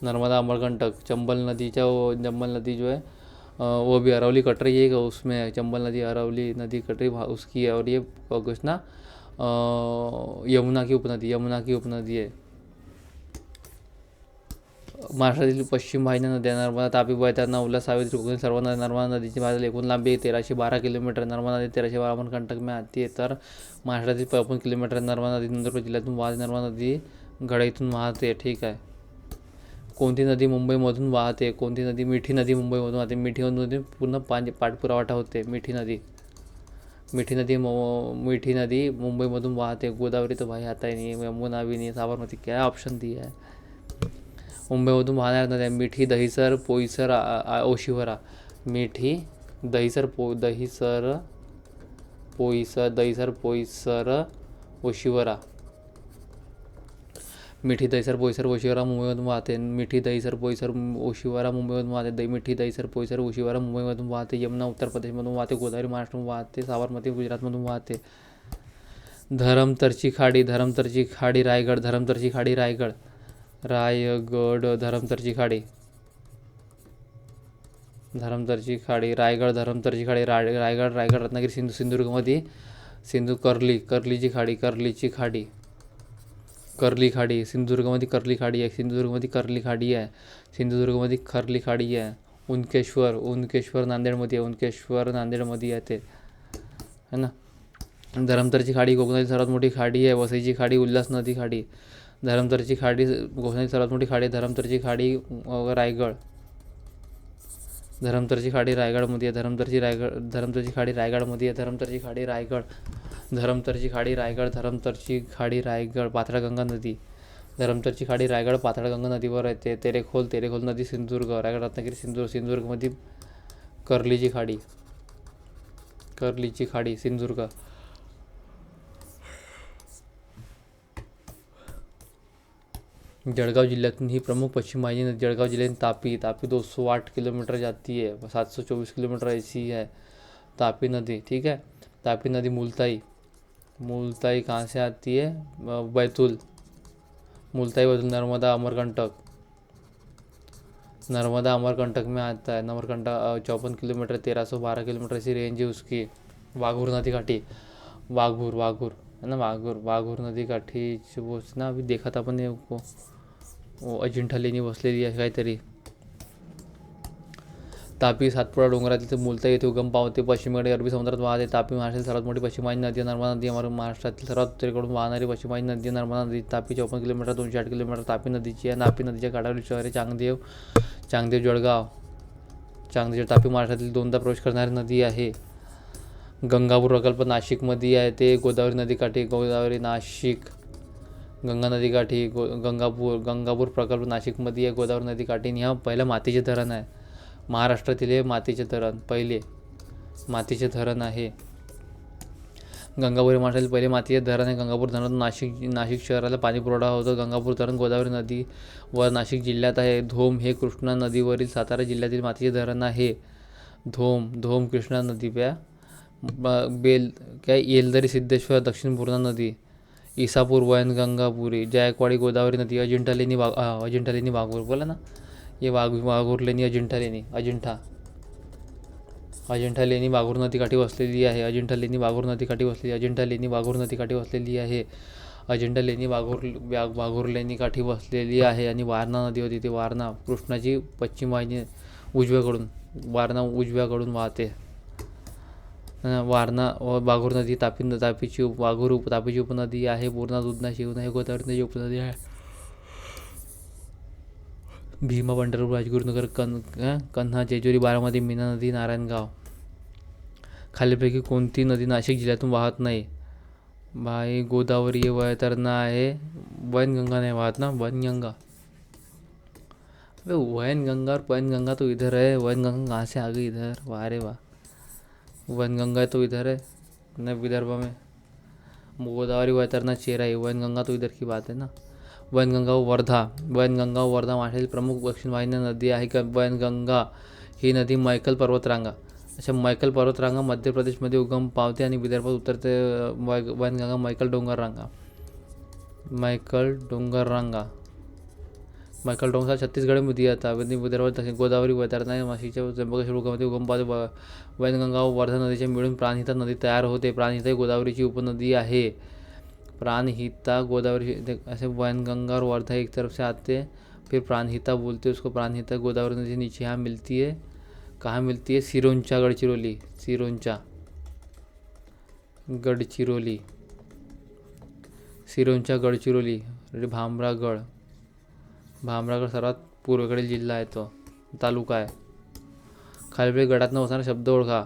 नर्मदा, अमरकंटक. चंबल नदी जो है वो भी अरावली कटरी है का उसमें. चंबल नदी, अरावली नदी, कटरी उसकी है. और ये कृष्णा यमुना की उपनदी, यमुना की उपनदी है. महाराष्ट्रातील पश्चिम वाहिनी नद्या. नर्मदा, तापी, बैतरणा, उल्हास, सावित्री, कोकणी सर्व नद्या. नर्मदा नदीची भारतातील एकूण लांबी 1312 किलोमीटर. नर्मदा नदी 1312 अमरकंटक में आती है. तर महाराष्ट्रातील 53 किलोमीटर. नर्मदा नदी नंदुरबार जिल्ह्यातून वाहते. नर्मदा नदी गडाईतून वाहते. ठीक आहे. कोणती नदी मुंबईमधून वाहते? कोणती नदी? मिठी नदी मुंबईमधून वाहते. मिठी नदी पूर्ण पाठपुरावा होते. मिठी नदी, मिठी नदी मुंबईमधून वाहते. गोदावरी तो भाई आता ही नहीं. यमुना भी नहीं. साबरमती. क्या ऑप्शन दिया है? मुंबईमधून वाहणाऱ्या नद्या मिठी, दहिसर, पोईसर, ओशिवरा. मिठी, दहिसर, पोईसर, ओशिवरा. मिठी, दहिसर, पोईसर, ओशिवरा मुंबईमधून वाहते. मिठी, दहिसर, पोईसर, ओशिवरा मुंबईमधून वाहते. मिठी, दहिसर, पोईसर, ओशिवरा मुंबईमधून वाहते. यमुना उत्तर प्रदेशमधून वाहते. गोदावरी महाराष्ट्रातून वाहते. साबरमती गुजरातमधून वाहते. धरमतरची खाडी, धरमतरची खाडी रायगड. धरमतरची खाडी रायगड, धरमतरची खाडी, धरमतरची खाडी रायगड. धरमतरची खाडी रायगड, रत्नागिरी, सिंधुदुर्गमध्ये कर्लीची खाडी, कर्लीची खाडी, कर्ली खाडी. सिंधुदुर्गमध्ये कर्ली खाडी आहे. सिंधुदुर्गमध्ये कर्ली खाडी आहे. सिंधुदुर्गमध्ये कर्ली खाडी आहे. उनकेश्वर नांदेडमध्ये आहे. उनकेश्वर नांदेडमध्ये येते है ना. धरमतरची खाडी कोकणातील सर्वात मोठी खाडी आहे. वसईची खाडी, उल्हास नदी खाडी. धरमतरची खाडी कोकणातील सर्वात मोठी खाडी. धरमतरची खाडी रायगड, धरमतरची खाडी रायगडमध्ये आहे. धरमतरची खाडी रायगडमध्ये आहे. धरमतरची खाडी रायगड, धरमतरची खाडी रायगड, धरमतरची खाडी रायगड. पाताळगंगा नदी. धरमतरची खाडी रायगड, पाताळगंगा नदीवर येते. तेरेखोल नदी सिंधुदुर्ग, रायगड, रत्नागिरी, सिंधुदुर्गमध्ये कर्लीची खाडी, कर्लीची खाडी सिंधुदुर्ग. जळगाव जिल्ह्यातून ही प्रमुख पश्चिम वाहिनी नदी. जळगाव जिल्ह्यात तापी 208 किलोमीटर जाती है. 724 किलोमीटर ऐसी है तापी नदी. ठीक है. तापी नदी मुल्ताई कहाँ से आती है? बैतूल, मुल्ताई, बैतूल. नर्मदा, अमरकंटक में आता है. अमरकंटक 54 किलोमीटर, 1312 किलोमीटर ऐसी रेंज है उसकी. वाघूर नदी काठी, वाघूर है ना. वाघूर नदी काठी ना. अभी देखा था अपन ने वो अजिंठा लेणी बसलेली आहे काहीतरी. तापी सातपुडा डोंगरातील मुलताई येथे उगम पावते. पश्चिमेकडे अरबी समुद्रात वाहते. तापी महाराष्ट्रातील सर्वात मोठी पश्चिम नदी. नर्मदा नदी महाराष्ट्रातील सर्वात उत्तरेकडून वाहणारी पश्चिम नदी नर्मदा नदी. तापी 54 किलोमीटर 208 किलोमीटर तापी नदीची आहे. तापी नदीच्या काठावरील शहरे चांगदेव, जळगाव, तापी महाराष्ट्रातील दोनदा प्रवेश करणारी नदी आहे. गंगापूर प्रकल्प नाशिकमध्ये आहे. ते गोदावरी नदीकाठी नाशिक गंगा नदीकाठी गंगापूर प्रकल्प नाशिकमध्ये आहे. गोदावरी नदीकाठी. हा पहिला मातीचे धरण आहे महाराष्ट्रातील. हे मातीचे धरण पहिले मातीचे धरण आहे. गंगापूर महाराष्ट्रातील पहिले मातीचे धरण आहे. गंगापूर धरण नाशिक शहराला पाणी पुरवठा होतो. गंगापूर धरण गोदावरी नदी व नाशिक जिल्ह्यात आहे. धोम हे कृष्णा नदीवरील सातारा जिल्ह्यातील मातीचे धरण आहे. धोम कृष्णा नदी येलदरी सिद्धेश्वर दक्षिण पूर्णा नदी. इसापूर वैनगंगापुरी जायकवाडी गोदावरी नदी. अजिंठा लेणी वाघूर बोला ना. ये वाघूर लेणी अजिंठा लेणी वाघूर नदीकाठी वसलेली आहे. अजिंठा लेणी वाघूर नदीकाठी वसलेली आहे. आणि वारणा नदी होती. ती वारणा कृष्णाची पश्चिम वाहिनी उजव्याकडून वाहते. वारणा वाघूर नदी तापीची उपनदी आहे. पूर्णा, दुधना, शिवना ही गोदावरी नदीची उपनदी आहे. भीमा, पंढरपूर, राजगुरुनगर, कन्हा, जेजुरी, बारामती, मीना नदी, नारायणगाव. खालीलपैकी कोणती नदी नाशिक जिल्ह्यातून वाहत नाही? भाई गोदावरी वैतरणा आहे. वैनगंगा नाही वाहत ना. वैनगंगा और पैनगंगा तो इधर है. वैनगंगा कहाँ से आ गई इधर? वाह रे वाह. वैनगंगा तो इधर है न विदर्भ में. गोदावरी वैतरणा चेराई. वैनगंगा तो इधर की बात है ना. वैनगंगा वर्धा महाराष्ट्रातील प्रमुख दक्षिण वाहिनी नदी आहे. वैनगंगा ही नदी मैकल पर्वतरांगा मध्य प्रदेशमध्ये उगम पावते आणि विदर्भात उतरते. वैनगंगा मैकल डोंगर छत्तीसगडमध्ये येतात. विदर्भात गोदावरी वैतरणा नाशिकच्या त्र्यंबकेश्वर उगममध्ये उगम पावते. वैनगंगा व वर्धा नदीचे मिळून प्राणहिता नदी तयार होते. प्राणहिता ही गोदावरीची उपनदी आहे. प्राणहिता गोदावरी ऐसे वैनगंगा और वर्धा एक तरफ से आते फिर प्राणहिता बोलते उसको. प्राणहिता गोदावरी नदी नीचे यहाँ मिलती है. कहाँ मिलती है? सिरोंचा गडचिरोली. भामरागड सर्वात पूर्वेकडील जिल्हा आहे तो तालुका आहे. खालील गडातनं वसणारा शब्द ओळखा.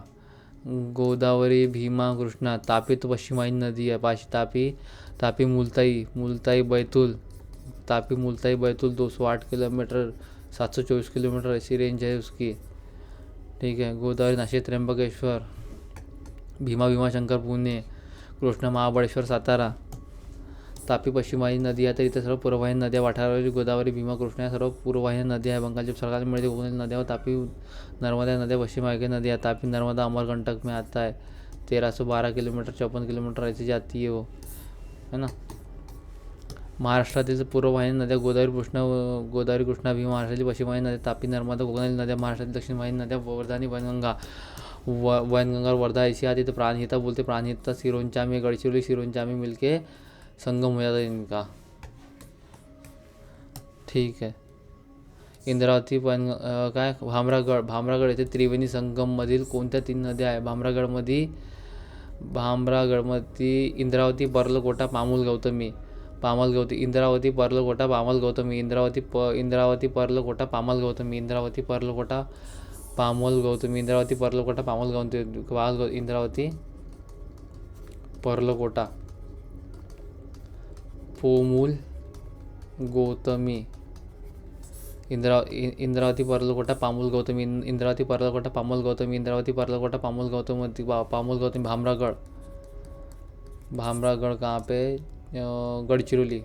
गोदावरी, भीमा, कृष्णा. तापी तो पश्चिम वाहिनी नदी आहे. तापी मुलताई बैतूल. 208 किलोमीटर 724 किलोमीटर ऐसी रेंज है उसकी. ठीक है. गोदावरी नाशिक त्र्यंबकेश्वर. भीमा शंकर पुणे. कृष्णा महाबळेश्वर सातारा. तापी पश्चिम वाहिनी नदी आहे. तर इथे सर्व पूर्ववाहिनी नद्या वाठारावरील गोदावरी, भीमा, कृष्णा या सर्व पूर्ववाहिनी नद्या आहे. बंगालच्या सरकारने मिळते कोकणातील नद्या व तापी नर्मदा नद्या पश्चिम वाहिनी नदी आहे. तापी नर्मदा अमरकंटक में आता है. 1312 किलोमीटर 54 किलोमीटर ऐसी जाती है वो, है ना. महाराष्ट्रातील पूर्ववाहिनी नद्या गोदावरी, कृष्णा, भीमा. महाराष्ट्रातील पश्चिम वाहिनी नद्या तापी, नर्मदा. कोकणातील नद्या महाराष्ट्रातील दक्षिण वाहिनी नद्या वर्धा आणि वैनगंगा. वैनगंगा और वर्धा ऐसी आती तो प्राणहिता बोलते. प्राणहिता सिरोंचा में गडचिरोली सिरोंचा में मिलके संगम हो जाता इनका. ठीक है. इंद्रावती काय भामरागड येथे त्रिवेणी संगम मधील कोणत्या 3 नद्या आहे? भामरागडमध्ये इंद्रावती, पर्लकोटा, पामुल गौतमी. इंद्रावती, पर्लकोटा, पामल गौतमी. इंद्रावती, पर्लकोटा, पामल गौतमी. इंद्रावती, पर्लकोटा, पामल गौतमी. इंद्रावती, पर्लकोटा, पामल गौतमी. इंद्रावती, पर्लकोटा, पोमुल गौतमी. इंद्रावती, पर्लकोटा, पामुल गौतमी. इंद्रावती, पर्लकोटा, पामल गौतमी. इंद्रावती, पर्लकोटा, पामुल गौतमी. भामरागढ़ कहाँ पे? गडचिरोली.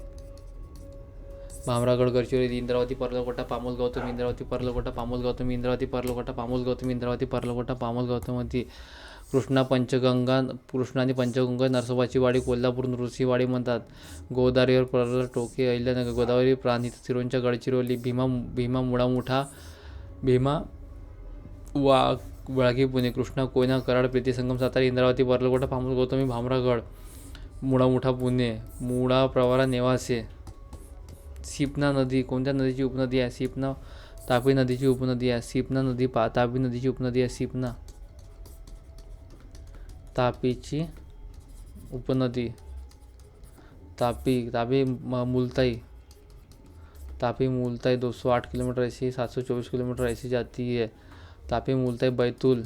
भामरागढ़ गडचिरोली. इंद्रावती, पर्लकोटा, पामुल गौतमी. इंद्रावती, पर्लकोटा, पामुल गौतमी. इंद्रावती, पर्लकोटा, पामुल गौतमी. इंद्रावती, पर्लकोटा, पामुल गौतमी. कृष्णा आणि पंचगंगा नरसोबाची वाडी, कोल्हापूर नृसिंहवाडी म्हणतात. गोदावरीवर पर्ल, टोके, अहिल्यानगर. गोदावरी, प्राणहिता, सिरोंचा, गडचिरोली. भीमा वाळकी, पुणे. कृष्णा, कोयना, कराड, प्रीतिसंगम, सातारा. इंद्रावती, पर्लकोटा, पामुल गौतमी, भामरागड. मुळामुठा, पुणे. मुळा, प्रवरा, नेवासे. सिपना नदी कोणत्या नदीची उपनदी आहे? तापी नदीची उपनदी आहे सिपना नदी. तापी नदीची उपनदी आहे सिपना. तापीची उपनदी तापी. तापी मुलताई. तापी मुलताई 208 किलोमीटर ऐसी 724 किलोमीटर ऐसी जाती है. तापी मुलताई बैतूल.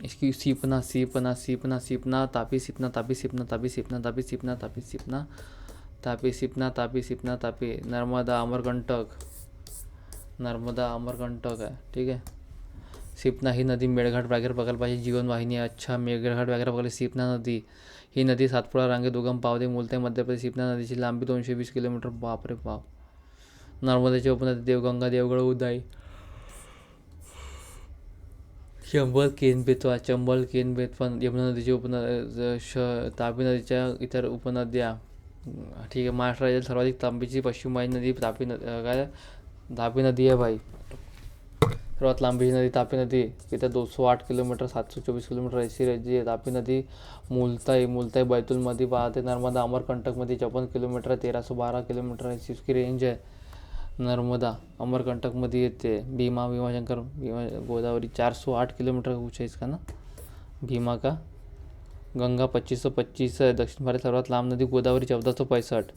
इसकी सिपना सिपना सिपना सिपना तापी सिपना तापी सिपना तापी सिपना तापी सिपना तापी सिपना तापी सिपना तापी सिपना तापी. नर्मदा अमरकंटक. नर्मदा अमरकंटक आहे. ठीक आहे. सिपना ही नदी मेळघाट व्याघ्र प्रकल्पाची जीवनवाहिनी आहे. अच्छा, मेळघाट व्याघ्र प्रकल्प सिपना नदी. ही नदी सातपुडा रांगेत उगम पावते. मुलताई मध्य प्रदेश. सिपना नदीची लांबी 220 किलोमीटर. बापरे बाप. नर्मदेची उपनदी देवगंगा देवगड उदाई. चंबल केन-बेतवा. चंबल केन-बेत पण यमुना नदीची तापी नदीच्या इतर उपनद्या. ठीक आहे. महाराष्ट्र राज्यातील सर्वाधिक लांबीची पश्चिम वाहिनी नदी तापी नदी आहे भाई. सर्वात लांबीची नदी तापी नदी. इथे 208 किलोमीटर 724 किलोमीटर ऐसी राज्य आहे. तापी नदी मुलताई बैतूलमध्ये वाहते. नर्मदा अमरकंटकमध्ये 54 किलोमीटर 1312 किलोमीटर ऐसी उसकी रेंज है. नर्मदा अमरकंटकमध्ये येते. भीमा गोदावरी 408 किलोमीटर का कुछ है इसका ना. भीमा का. गंगा 2525 है. दक्षिण भारत सर्वात लांब नदी गोदावरी 1465.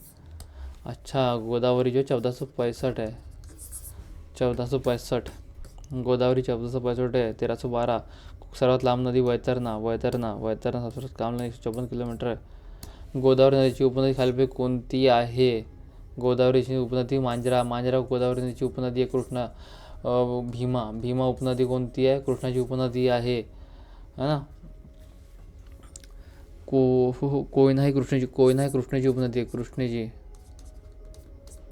अच्छा, गोदावरी जो 1465 है. 1465 गोदावरी 1465 आहे. 1312. सर्वात लांब नदी वैतरणा 754 काम 154 किलोमीटर आहे. गोदावरी नदीची उपनदी खालीलपैकी कोणती आहे. गोदावरीची उपनदी मांजरा. गोदावरी नदीची उपनदी आहे. कृष्णा. भीमा उपनदी कोणती आहे. कृष्णाची उपनदी आहे ना. कोयना ही कृष्णाची उपनदी आहे.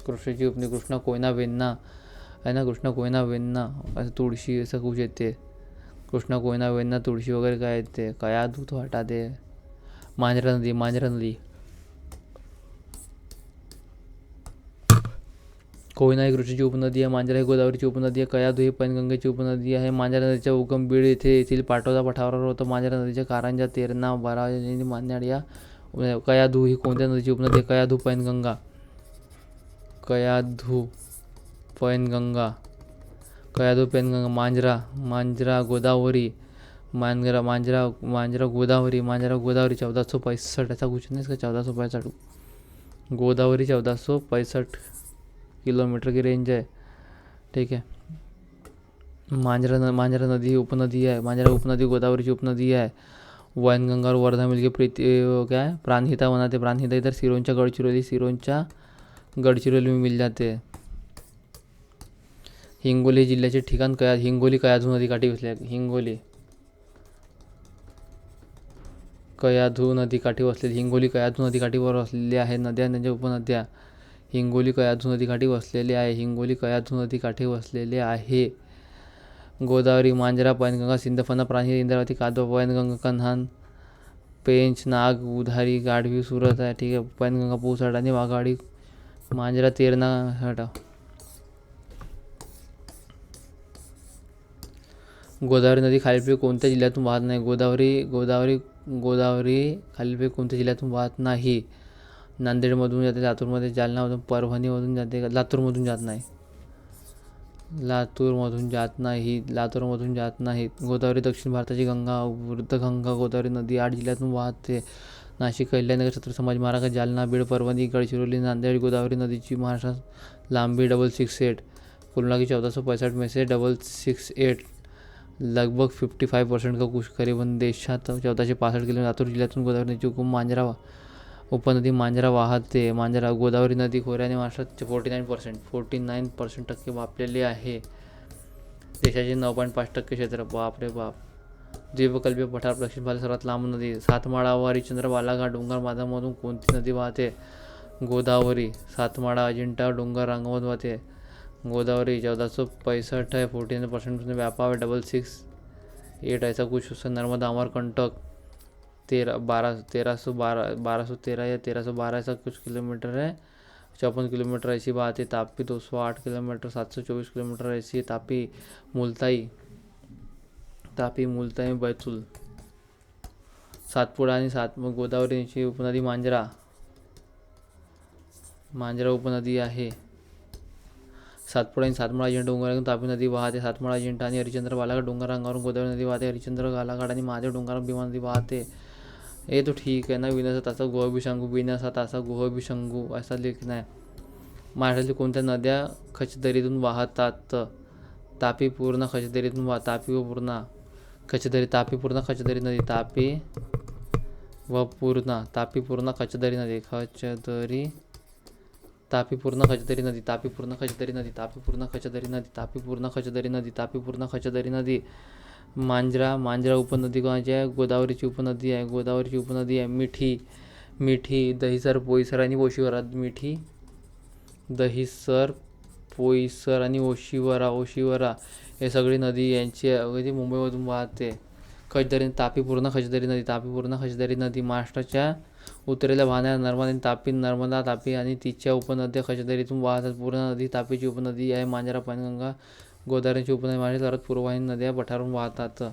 कृष्णाची उपनदी. कृष्णा कोयना वेण्णा है ना. कृष्णा कोयना वेण्णा असं तुळशी असं कुछ येते. कृष्णा कोयना वेण्णा तुळशी वगैरे काय येते. कया दूध हटा दे. मांजरा नदी. कोयना ही कृष्णाची उपनदी आहे. मांजरा ही गोदावरीची उपनदी आहे. कयाधू ही पैनगंगेची उपनदी आहे. मांजरा नदीचा उगम बीड येथील पाटोदा पठारावर होतो. मांजरा नदीच्या कारंजा, तेरणा, बराज, मान्याड या. कयाधू ही कोणत्या नदीची उपनदी आहे. कयाधू पैनगंगा. मांजरा गोदावरी. मांजरा गोदावरी 1465 ऐसा कुछ नहीं इसका. 1465 गोदावरी 1465 किलोमीटर की रेंज है. ठीक है. मांजरा नदी उपनदी है. मांजरा उपनदी गोदावरीची उपनदी आहे. वैनगंगा और वर्धा मिलके क्या है प्राणहिता बनाते. प्राणहिता इधर सिरोंचा गडचिरोली में मिल जाते. हिंगोली जिल्ह्याचे ठिकाण हिंगोली कयाधू नदी काठी वसले. हिंगोली कयाधू नदी काठीवर वसलेल्या आहे. नद्या त्यांच्या उपनद्या. हिंगोली कयाधू नदी काठी वसलेले आहे. गोदावरी, मांजरा, पैनगंगा, सिंदफणा, प्राणहिता, इंद्रावती, कादवा, पैनगंगा, कन्हान, पेंच, नाग, उधारी, गाढवी, सुरत आहे. ठीक आहे. पैनगंगा, पुसड आणि वाघाडी. मांजरा, तेरणा हटा. गोदावरी नदी खालीलपैकी कोणत्या जिल्ह्यातून वाहत नाही. गोदावरी खालीलपैकी कोणत्या जिल्ह्यातून वाहत नाही. नांदेडमधून जाते. लातूरमध्ये. जालनामधून. परभणीमधून जाते. लातूरमधून जात नाही. गोदावरी दक्षिण भारताची गंगा. वृद्धगंगा गोदावरी नदी 8 जिल्ह्यातून वाहते. नाशिक, अहिल्यानगर, छत्रपती संभाजी महाराज, जालना, बीड, परभणी, गडचिरोली, नांदेड. गोदावरी नदीची महाराष्ट्रात लांबी 668. कुल मिला के 1465 में से 668 लगभग 55% का कुछ करीबन देशात 1465 किलोमीटर. लातूर जिल्ह्यातून गोदावरी नदीची उपनदी मांजरा वाहते. गोदावरी नदी खोऱ्याने महाराष्ट्रात 49% व्यापलेली आहे. देशाचे 9.5% क्षेत्र. बापरे बाप. द्वीपकल्पीय पठार. दक्षिण भारतात सर्वात लांब नदी. सातमाळा, हरिश्चंद्र, बालाघाट, डोंगर माथ्यामधून कोणती नदी वाहते. गोदावरी. सातमाळा, अजिंठा डोंगर रांगामधून वाहते. गोदावरी 1465 है. 49% व्यापा है. 668 ऐसा कुछ उससे. नर्मदा अमरकंटक 1213 या 1312 ऐसा कुछ किलोमीटर है. 54 किलोमीटर ऐसी बात है. तापी 208 किलोमीटर 724 किलोमीटर ऐसी. तापी मुलताई बैतूल. सातपुडा आणि गोदावरीची उपनदी मांजरा उपनदी आहे. सातपुडा आणि सातमाळा अजिंठा डोंगरातून तापी नदी वाहते. सातमाळा अजिंठा आणि हरिश्चंद्र बालाघाट डोंगर रांगावरून गोदावरी नदी वाहते. हरिश्चंद्र बालाघाट आणि महादेव डोंगरावर भीमा नदी वाहते. हे तो ठीक आहे ना. विनसा तासा गुहभिशंभू, विनसा तासा गुहभिशंभू असा लिखणं आहे. महाराष्ट्रातील कोणत्या नद्या खचदरीतून वाहतात? तापी, पूर्णा, खचदरीतून तापी व पूर्णा. खचदरी, तापी, पूर्णा, खचदरी नदी. तापी व पूर्णा. तापी, पूर्णा, खचदरी नदी. खचदरी, तापी, पूर्णा, खचदरी नदी. तापी, पूर्णा, खचदरी नदी. तापी, पूर्णा, खचदरी नदी. तापी, पूर्णा, खचदरी नदी. तापी, पूर्णा, खचदरी नदी. मांजरा, मांजरा उपनदी कोणाची आहे? गोदावरीची उपनदी आहे. गोदावरीची उपनदी आहे. मिठी, मिठी, दहिसर, पोईसर आणि ओशिवरा. मिठी, दहिसर, पोईसर आणि ओशिवरा. ओशिवरा हे सगळी नदी यांची अगदी मुंबईमधून वाहते. खचदरी, तापी, पूर्णा, खचदरी नदी. तापी, पूर्णा, खचदरी नदी. महाराष्ट्राच्या उत्तरेला वाहणाऱ्या नर्मदा आणि तापी, नर्मदा, तापी आणि तिच्या उपनद्या खचदरीतून वाहतात. पूर्णा नदी तापीची उपनदी आहे. मांजरा, पैनगंगा, गोदावरीची उपनदी. महाराष्ट्रात सर्वात पूर्ववाहिनी नद्या पठारावरून वाहतात.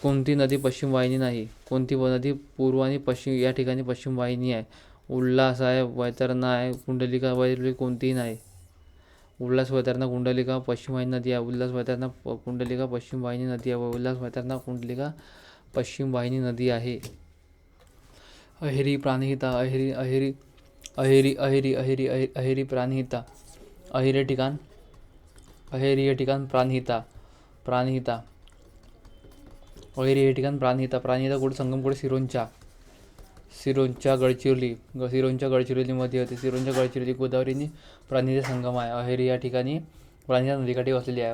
कोणती नदी पश्चिम वाहिनी नाही? कोणती नदी पूर्व आणि पश्चिम या ठिकाणी पश्चिम वाहिनी आहे? उल्हास आहे, वैतरणा आहे, कुंडलिका. वैतरणी कोणतीही नाही. उल्हास, वैतरणा, कुंडलिका पश्चिम वाहिनी नदी आहे. उल्हास, वैतरणा, कुंडलिका पश्चिम वाहिनी नदी आहे. उल्हास, वैतरणा, कुंडलिका पश्चिम वाहिनी नदी आहे. अहेरी प्राणहिता. अहेरी, अहेरी, अहेरी, अहेरी, अहेरी, अहेरी प्राणहिता. अहेरी ठिकाण, अहेरी हे ठिकाण प्राणहिता. प्राणहिता, अहेरी हे ठिकाण प्राणहिता. प्राणहिता कुठे? संगम कुठे? सिरोंचा. सिरोंचा, गडचिरोली. सिरोंचा गडचिरोलीमध्ये होते. सिरोंचा गडचिरोली गोदावरी प्राणहिता संगम आहे. अहेरी या ठिकाणी प्राणहिता नदीकाठी वसलेली आहे.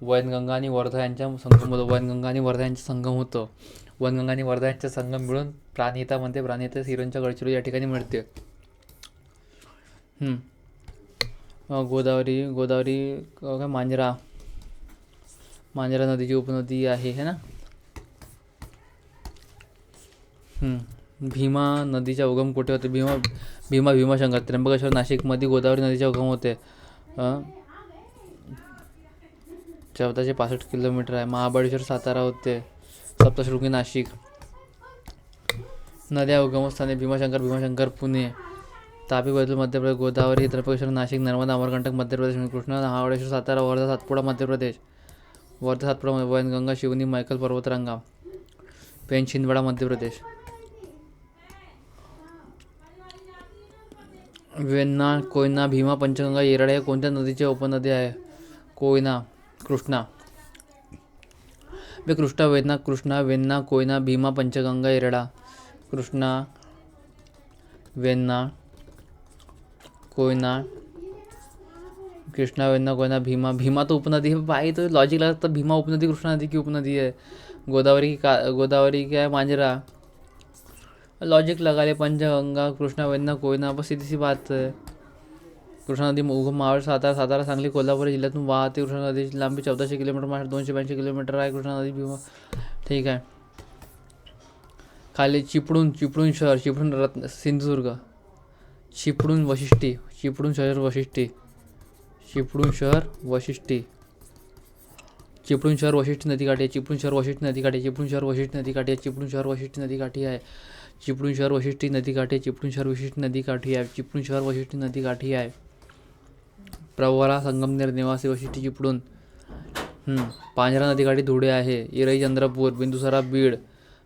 वैनगंगा आणि वर्धा यांच्या संगम होतो. वैनगंगा आणि वर्धा यांचं संगम होतं. वैनगंगा आणि वर्धा यांचा संगम मिळून प्राणहिता म्हणते. प्राणहिता सिरोंचा गडचिरोली या ठिकाणी मिळते. गोदावरी, गोदावरी काय? मांजरा, मांजरा नदीची उपनदी आहे है ना. भीमा नदीचा उगम कुठे होते? भीमाशंकर, त्र्यंबकेश्वर, नाशिकमध्ये गोदावरी नदीचा उगम होते. 1465 किलोमीटर आहे. महाबळेश्वर, सातारा होते. सप्तशृंगी, नाशिक. नद्या उगमस्थाने भीमाशंकर, पुणे. तापी, बैतूल मध्य प्रदेश. गोदावरी, त्र्यंबकेश्वर, नाशिक. नर्मदा, अमरकंटक मध्य प्रदेश. कृष्णा, महाबळेश्वर, सातारा. वर्धा, सातपुडा मध्य प्रदेश. वर्धा, सातपुडा. वैनगंगा, शिवनी, मैकल पर्वतरांगा. पेंच, छिंदवाडा मध्य प्रदेश. वेण्णा, कोयना, भीमा, पंचगंगा, येरळा हे कोणत्या नदीच्या उपनदी आहे? कोयना, कृष्णा. कृष्णा, वेण्णा, कोयना, भीमा, पंचगंगा, येरळा. कृष्णा, वेण्णा, कोयना. कृष्णा, वेण्णा, कोयना, भीमा. भीमा तो उपनदी है भाई. तो लॉजिक लगा. भीमा उपनदी कृष्णा नदी की उपनदी है. गोदावरी क्या है? मांजरा. लॉजिक लगा ले. पंचगंगा, कृष्णा, वेण्णा, कोयना, बस सीधी सी बात है. कृष्णा नदी उगम महाबळेश्वर, सातारा, सांगली, कोल्हापूर जिल्ह्यातून वाहते. कृष्णा नदीची लांबी 1400 किलोमीटर, महाराष्ट्र 282 किलोमीटर आहे. कृष्णा नदी, भीमा. ठीक आहे. खाली चिपळूण शहर, चिपळूण सिंधुदुर्ग. चिपळूण वशिष्ठी, चिपळूण शहर वशिष्ठी. चिपळूण शहर वशिष्ठी. चिपळूण शहर वशिष्ठी नदीकाठी आहे. चिपळूण शहर वशिष्ठी नदीकाठी. चिपळूण शहर वशिष्ठी नदीकाठी आहे. चिपळूण शहर वशिष्ठी नदीकाठी आहे. चिपळूण शहर वशिष्ठी नदीकाठी. चिपळूण शहर वशिष्ठी नदीकाठी आहे. चिपळूण शहर वशिष्ठी नदीकाठी आहे. प्रवरा, संगमनेर, नेवासे, वशिष्ठी, चिपळूण. पांझरा नदीकाठी धुळे आहे. इरई, चंद्रपूर. बिंदुसरा, बीड.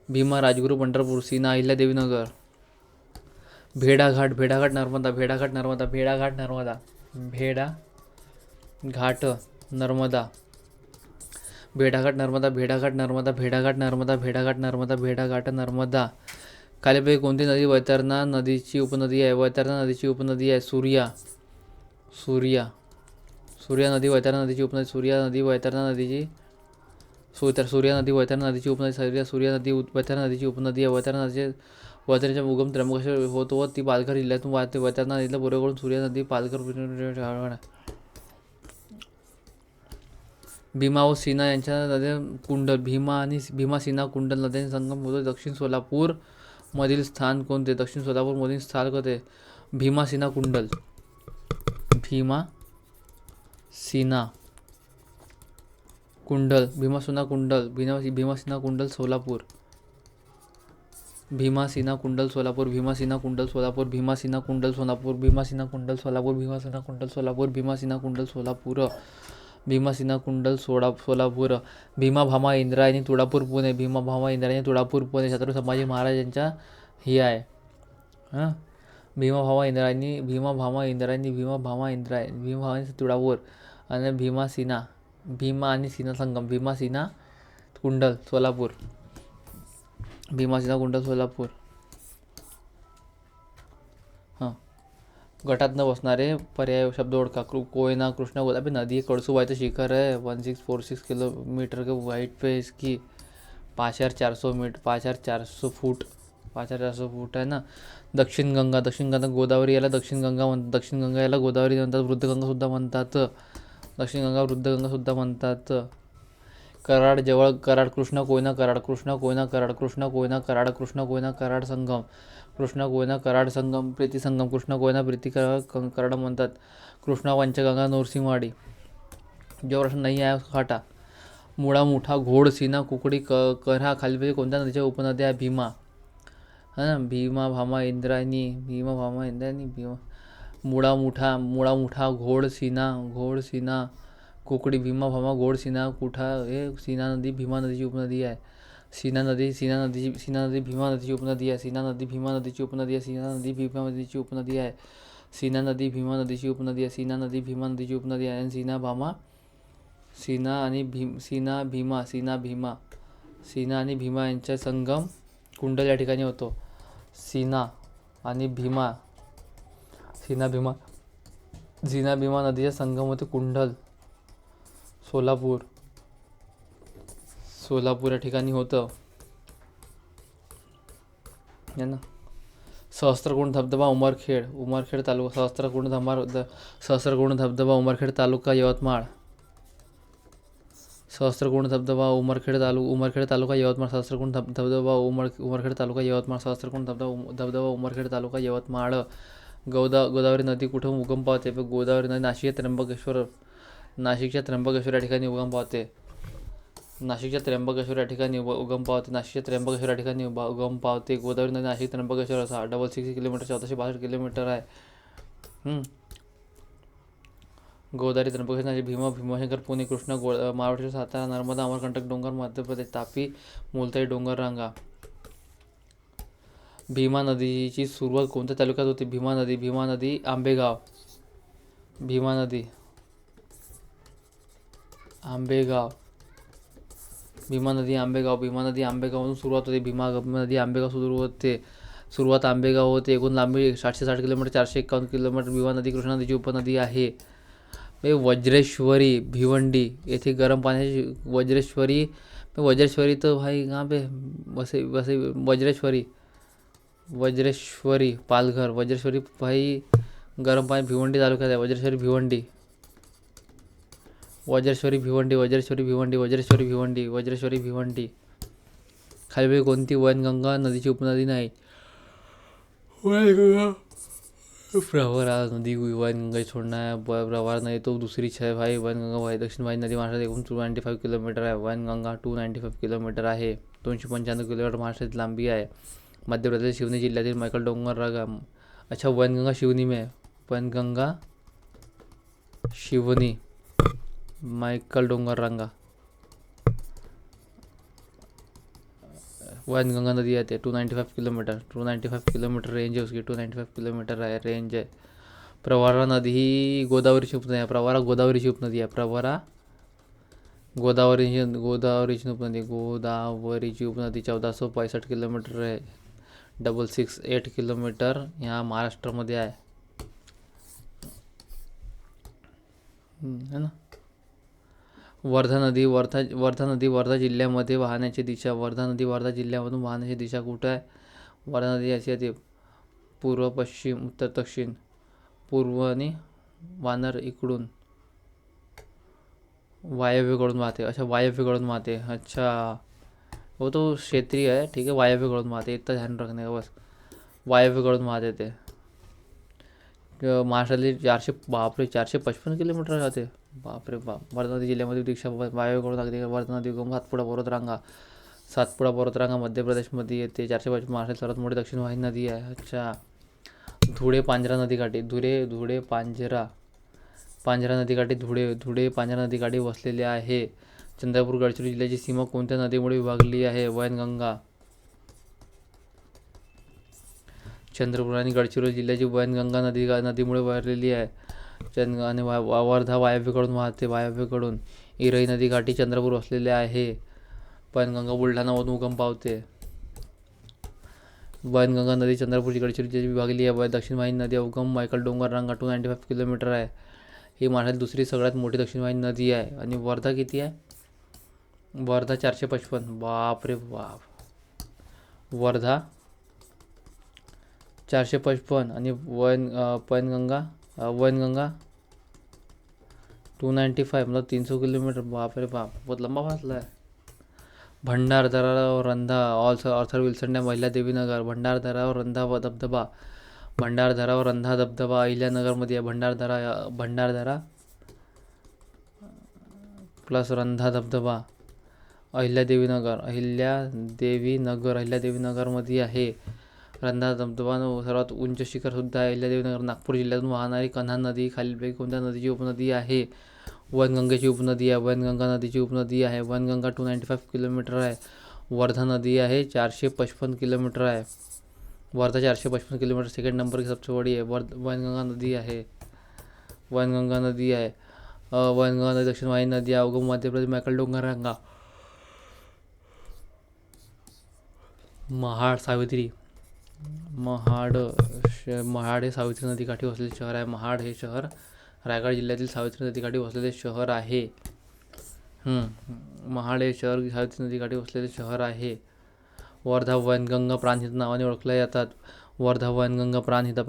भीमा, राजगुरू, पंढरपूर. सीना, अहिल्यादेवी नगर. भेडाघाट, नर्मदा. भेडाघाट, नर्मदा. भेडाघाट, नर्मदा. भेडाघाट, नर्मदा. भेडाघाट, नर्मदा. भेडाघाट, नर्मदा. भेडाघाट, नर्मदा. भेडाघाट, नर्मदा. भेडाघाट, नर्मदा. खालीलपैकी कोणती नदी वैतरणा नदीची उपनदी आहे? वैतरणा नदीची उपनदी आहे. सूर्या. सूर्या नदी वैतरणा नदीची उपनदी. सूर्या नदी वैतरणा नदीची सूर्या नदी वैतरणा नदीची उपनदी. सूर्या नदी वैतरणा नदीची उपनदी आहे. वैतरणाचा उगम त्र्यंबकेश्वर होतो व ती पालघर जिल्ह्यातून वाहते. वैतरणा नदीला पूर्वेकडून सूर्या नदी पालघर. भीमा व सीना यांच्या नद्या कुंडल. भीमा सीना कुंडल नद्यांचा संगम होतो. दक्षिण सोलापूर मधील स्थान कोणते? दक्षिण सोलापूर मधील स्थान कोणते? भीमा सीना कुंडल. भीमा सीना कुंडल. भीमा सीना कुंडल. भीमा सीना कुंडल, सोलापूर. भीमासीना कुंडल सोलापूर, भीमासीना कुंडल सोलापूर, भीमासीना कुंडल सोलापूर, भीमासीना कुंडल सोलापूर, भीमासीना कुंडल सोलापूर, भीमासीना कुंडल सोलापूर, भीमासीना कुंडल सोलापूर, भीमा भामा इंद्रायणी तुळापूर पुणे, भीमा भामा इंद्रायणी तुळापूर पुणे, छत्रपती संभाजी महाराजांच्या ही आहे. हां, भीमा भामा इंद्रायणी, भीमा भामा इंद्रायणी, भीमा भामा इंद्रायणी, भीमा भामा तुळापूर आणि भीमासीना, भीमा आणि सीना संगम, भीमासीना कुंडल सोलापूर, भीमासीना कुंडल सोलापूर. हां, गटात न बसणारे पर्याय शब्द ओळखा. कोयना, कृष्णा, गोदावरी नदी, कळसुबाईचं शिखर आहे 1646 किलोमीटर के वाइट पे इसकी 5400 मीटर, 5400 फूट, 5400 फूट आहे ना. दक्षिण गंगा, दक्षिण गंगा गोदावरी याला दक्षिण गंगा म्हणतात, दक्षिण गंगा याला गोदावरी म्हणतात, वृद्धगंगा सुद्धा म्हणतात, दक्षिण गंगा वृद्धगंगा सुद्धा म्हणतात. कराड जवळ कराड, कृष्णा कोयना कराड, कृष्णा कोयना कराड, कृष्णा कोयना कराड, कृष्णा कोयना कराड संगम, कृष्णा कोयना कराड संगम, प्रीती संगम, कृष्णा कोयना प्रीती कराड म्हणतात. कृष्णा पंचगंगा नरसिंहवाडी, जो प्रश्न नाही आहे खाटा. मुळा, मुठा, घोड, सीना, कुकडी, करहा खालीलपैकी कोणत्या नदीच्या उपनद्या आहे? भीमा, है ना. भीमा भामा इंद्रायणी, भीमा भामा इंद्रायणी, भीमा. मुळा मुठा, घोड, सीना, कुकडी, भीमा भामा, घोड, सीना, कुठा. हे सीना नदी भीमा नदीची उपनदी आहे. सीना नदी भीमा नदीची उपनदी आहे. सीना नदी भीमा नदीची उपनदी आहे. सीना नदी भीमा नदीची उपनदी आहे. सीना नदी भीमा नदीची उपनदी आहे. सीना नदी भीमा नदीची उपनदी आहे. आणि सीना आणि भीमा यांचा संगम कुंडल या ठिकाणी होतो. सीना भीमा नदीचा संगम होते कुंडल सोलापूर या ठिकाणी होतं है ना. सहस्त्रकुंड धबधबा उमरखेड तालुका, सहस्त्रकुंड धबधबा उमरखेड तालुका यवतमाळ, सहस्त्रकुंड धबधबा उमरखेड तालुका यवतमाळ, सहस्त्रकुंड धबधबा उमरखेड तालुका यवतमाळ, सहस्त्रकुंड धबधबा उमरखेड तालुका यवतमाळ. गोदावरी नदी कुठून उगम पावते? गोदावरी नदी नाशिकच्या त्र्यंबकेश्वर या ठिकाणी उगम पावते. नाशिकच्या त्र्यंबकेश्वर या ठिकाणी उगम पावते. गोदावरी नदी नाशिक त्र्यंबकेश्वर असा 666 किलोमीटर, 1462 किलोमीटर आहे. गोदावरी, त्र्यंबकेश्वर, नाशिक, भीमाशंकर पुणे, कृष्णा महाराष्ट्र, सातारा, नर्मदा, अमरकंटक डोंगर मध्य प्रदेश, तापी, मुलताई डोंगर रांगा. भीमा नदीची सुरुवात कोणत्या तालुक्यात होते? भीमा नदी आंबेगाव, भीमा नदी आंबेगावमधून सुरुवात होते. भीमा नदी आंबेगाव सुरुवात आंबेगाव होते. एकूण लांबी 760 किलोमीटर, 451 किलोमीटर. भीमा नदी कृष्णा नदीची उपनदी आहे. वज्रेश्वरी भिवंडी येथे गरम पाण्याची वज्रेश्वरी तो भाई कहाँ पे वसे वज्रेश्वरी पालघर, वज्रेश्वरी भाई गरम पाणी भिवंडी तालुक्यात आहे. वज्रेश्वरी भिवंडी. खालीलपैकी कोणती वैनगंगा नदीची उपनदी नाही? प्रवरा नदी वैनगंगा छोड़ना है. प्रवरा नदी तो दूसरीच आहे भाई. वैनगंगा भाई दक्षिण वाहिनी नदी महाराष्ट्रात एकूण 295 किलोमीटर आहे. वैनगंगा 295 किलोमीटर आहे. 295 किलोमीटर महाराष्ट्रात लांबी आहे. मध्य प्रदेश शिवनी जिल्ह्यातील मैकल डोंगर रांगा. अच्छा, वैनगंगा शिवनी में, वैनगंगा शिवनी मैकल डोंगर रांगा. वैनगंगा नदी आहे ते 295 किलोमीटर रेंज आहे उसकी. 295 किलोमीटर आहे रेंज आहे. प्रवरा नदी ही गोदावरीची उपनदी आहे. गोदावरीची उपनदी 1465 किलोमीटर आहे. 668 किलोमीटर ह्या महाराष्ट्रामध्ये आहे है ना. वर्धा नदी वर्धा जिल्ह्यामध्ये वाहण्याची दिशा. वर्धा नदी वर्धा जिल्ह्यामधून वाहण्याची दिशा कुठं आहे? वर्धा नदी अशी आहे पूर्व, पश्चिम, उत्तर, दक्षिण. पूर्व आणि वानर इकडून वायव्येकडून वाहते. अच्छा, वो तो क्षेत्रीय है, ठीक है. वायव्येकडून वाहते, इतना ध्यान रखने का बस. वायव्येकडून वाहते ते. महाराष्ट्रातले 455 किलोमीटर बाप. वर्धा नदी जिल्ह्यामध्ये दिशा वायव्येकडून लागते. वर्धा नदी उगम सातपुडा पर्वत रांगा. सातपुडा पर्वतरांगा मध्य प्रदेशमध्ये येते. 425 महाराष्ट्रातील सर्वात मोठी दक्षिण वाहिनी नदी आहे. अच्छा. धुळे पांझरा नदीकाठी धुळे पांझरा नदीकाठी धुळे पांझरा नदीकाठी वसलेले आहे. चंद्रपूर गडचिरोली जिल्ह्याची सीमा कोणत्या नदीमुळे विभागली आहे? वैनगंगा. चंद्रपूर आणि गडचिरोली जिल्ह्याची वैनगंगा नदीमुळे वारलेली आहे. आणि वर्धा वायव्येकडून इराई नदीकाठी चंद्रपूर वसलेले आहे. वैनगंगा बुलढाणामधून उगम पावते. वैनगंगा नदी चंद्रपूरची गडचिरोली जिल्ह्याची विभागली आहे. दक्षिण वाहिनी नदी उगम मायकल डोंगर रांगा 295 किलोमीटर आहे. ही महाराष्ट्रातील दुसरी सगळ्यात मोठी दक्षिण वाहिनी नदी आहे. आणि वर्धा किती आहे? वर्धा 455. बापरे बाप. वर्धा 455 आणि वैनगंगा 295 मतलब 300 किलोमीटर. बापरे बाप, बहुत लंबा फासला आहे. Bhandardara Randha Arthur Wilson dam Ahilyadevi Nagar. Bhandardara Randha धबधबा अहिल्यानगरमध्ये आहे. भंडारदरा प्लस रंधा धबधबा अहिल्यादेवी नगरमध्ये आहे. रंधा धबधबा सर्वात उंच शिखर सुद्धा आहे अहिल्यादेवी नगर. नागपूर जिल्ह्यातून वाहणारी कन्हान नदी खालीलपैकी कोणत्या नदीची उपनदी आहे? वैनगंगेची उपनदी आहे. वैनगंगा नदीची उपनदी आहे. वैनगंगा 295 किलोमीटर आहे. वर्धा नदी आहे 455 किलोमीटर आहे. वर्धा 455 किलोमीटर सेकंड नंबर की सबसे बड़ी है. वैनगंगा नदी आहे. वैनगंगा नदी दक्षिण वाहिनी नदी आहे. उगम मध्य प्रदेश मैकल डोंगर रांगा. महाड हे सावित्री नदीकाठी वसलेले शहर आहे. महाड हे शहर रायगड जिल्ह्यातील सावित्री नदीकाठी वसलेले शहर आहे. महाड हे शहर सावित्री नदीकाठी वसलेले शहर आहे. वर्धा वैनगंगा प्राणहिता नावाने ओळखल्या जातात. वर्धा वैनगंगा प्राणहिता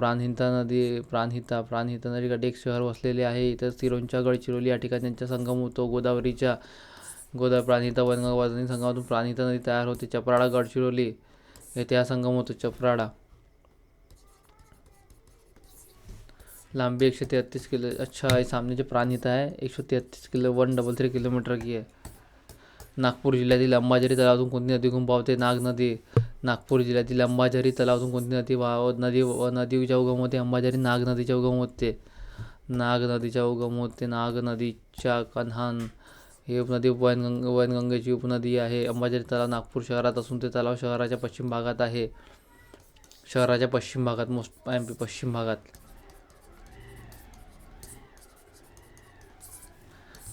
नदीकाठी एक शहर वसलेले आहे. इतर सिरोंचा गडचिरोली या ठिकाणी त्यांचा संगम होतो. गोदावरी प्राणहिता वैनगंगा वर्धा संगमातून प्राणहिता नदी तयार होते. चपराळा गडचिरोली येथे हा संगम होतो. चपराळा. लांबी 133 किलो. अच्छा, इस सामने जो प्राणहिता है 133 किलो 133 किलोमीटर की है. नागपूर जिल्ह्यातील अंबाझरी तलावातून कोणती नदी उगम पावते? नाग नदी. नागपूर जिल्ह्यातील अंबाझरी तलावातून कोणती नदीच्या उगम होते? अंबाझरी नाग नदीच्या उगम होते. नाग नदीच्या कन्हान ही उपनदी वैनगंगेची उपनदी आहे. अंबाझरी तलाव नागपूर शहरात असून ते तलाव शहराच्या पश्चिम भागात आहे. पश्चिम भागात.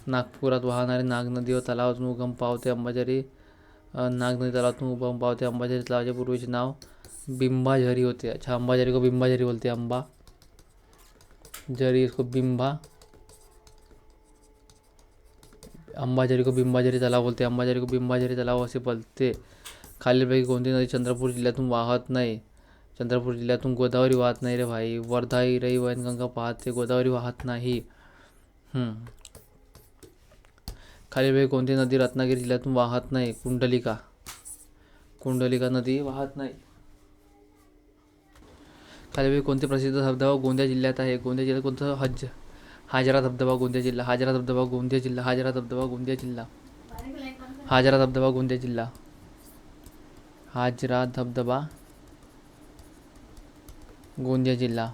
नागपुरात वाहणारी नाग नदी व तलावातून उगम पावते. अंबाझरी तलावाचे पूर्वीचे नाव बिंबाझरी होते. अच्छा, अंबाझरी को बिंबाझरी बोलते. अंबाझरी को बिंबाझरी तलाव बोलते. अंबाझरी को बिंबाझरी तलाव असे बोलते. खालीलपैकी कोणती नदी चंद्रपूर जिल्ह्यातून वाहत नाही? चंद्रपूर जिल्ह्यातून गोदावरी वाहत नाही रे भाई. वर्धा इराई वैनगंगा पाहते, गोदावरी वाहत नाही. खालीलपैकी कोणती नदी रत्नागिरी जिल्ह्यातून वाहत नाही? कुंडलिका नदी वाहत नाही. खालीलपैकी कोणते प्रसिद्ध धबधबा गोंदिया जिल्ह्यात आहे? गोंदिया जिल्ह्यात कोणता? हाजरा धबधबा गोंदिया जिल्हा. हाजरा धबधबा गोंदिया जिल्हा. हाजरा धबधबा गोंदिया जिल्हा. हाजरा धबधबा गोंदिया जिल्हा. हाजरा धबधबा गोंदिया जिल्हा.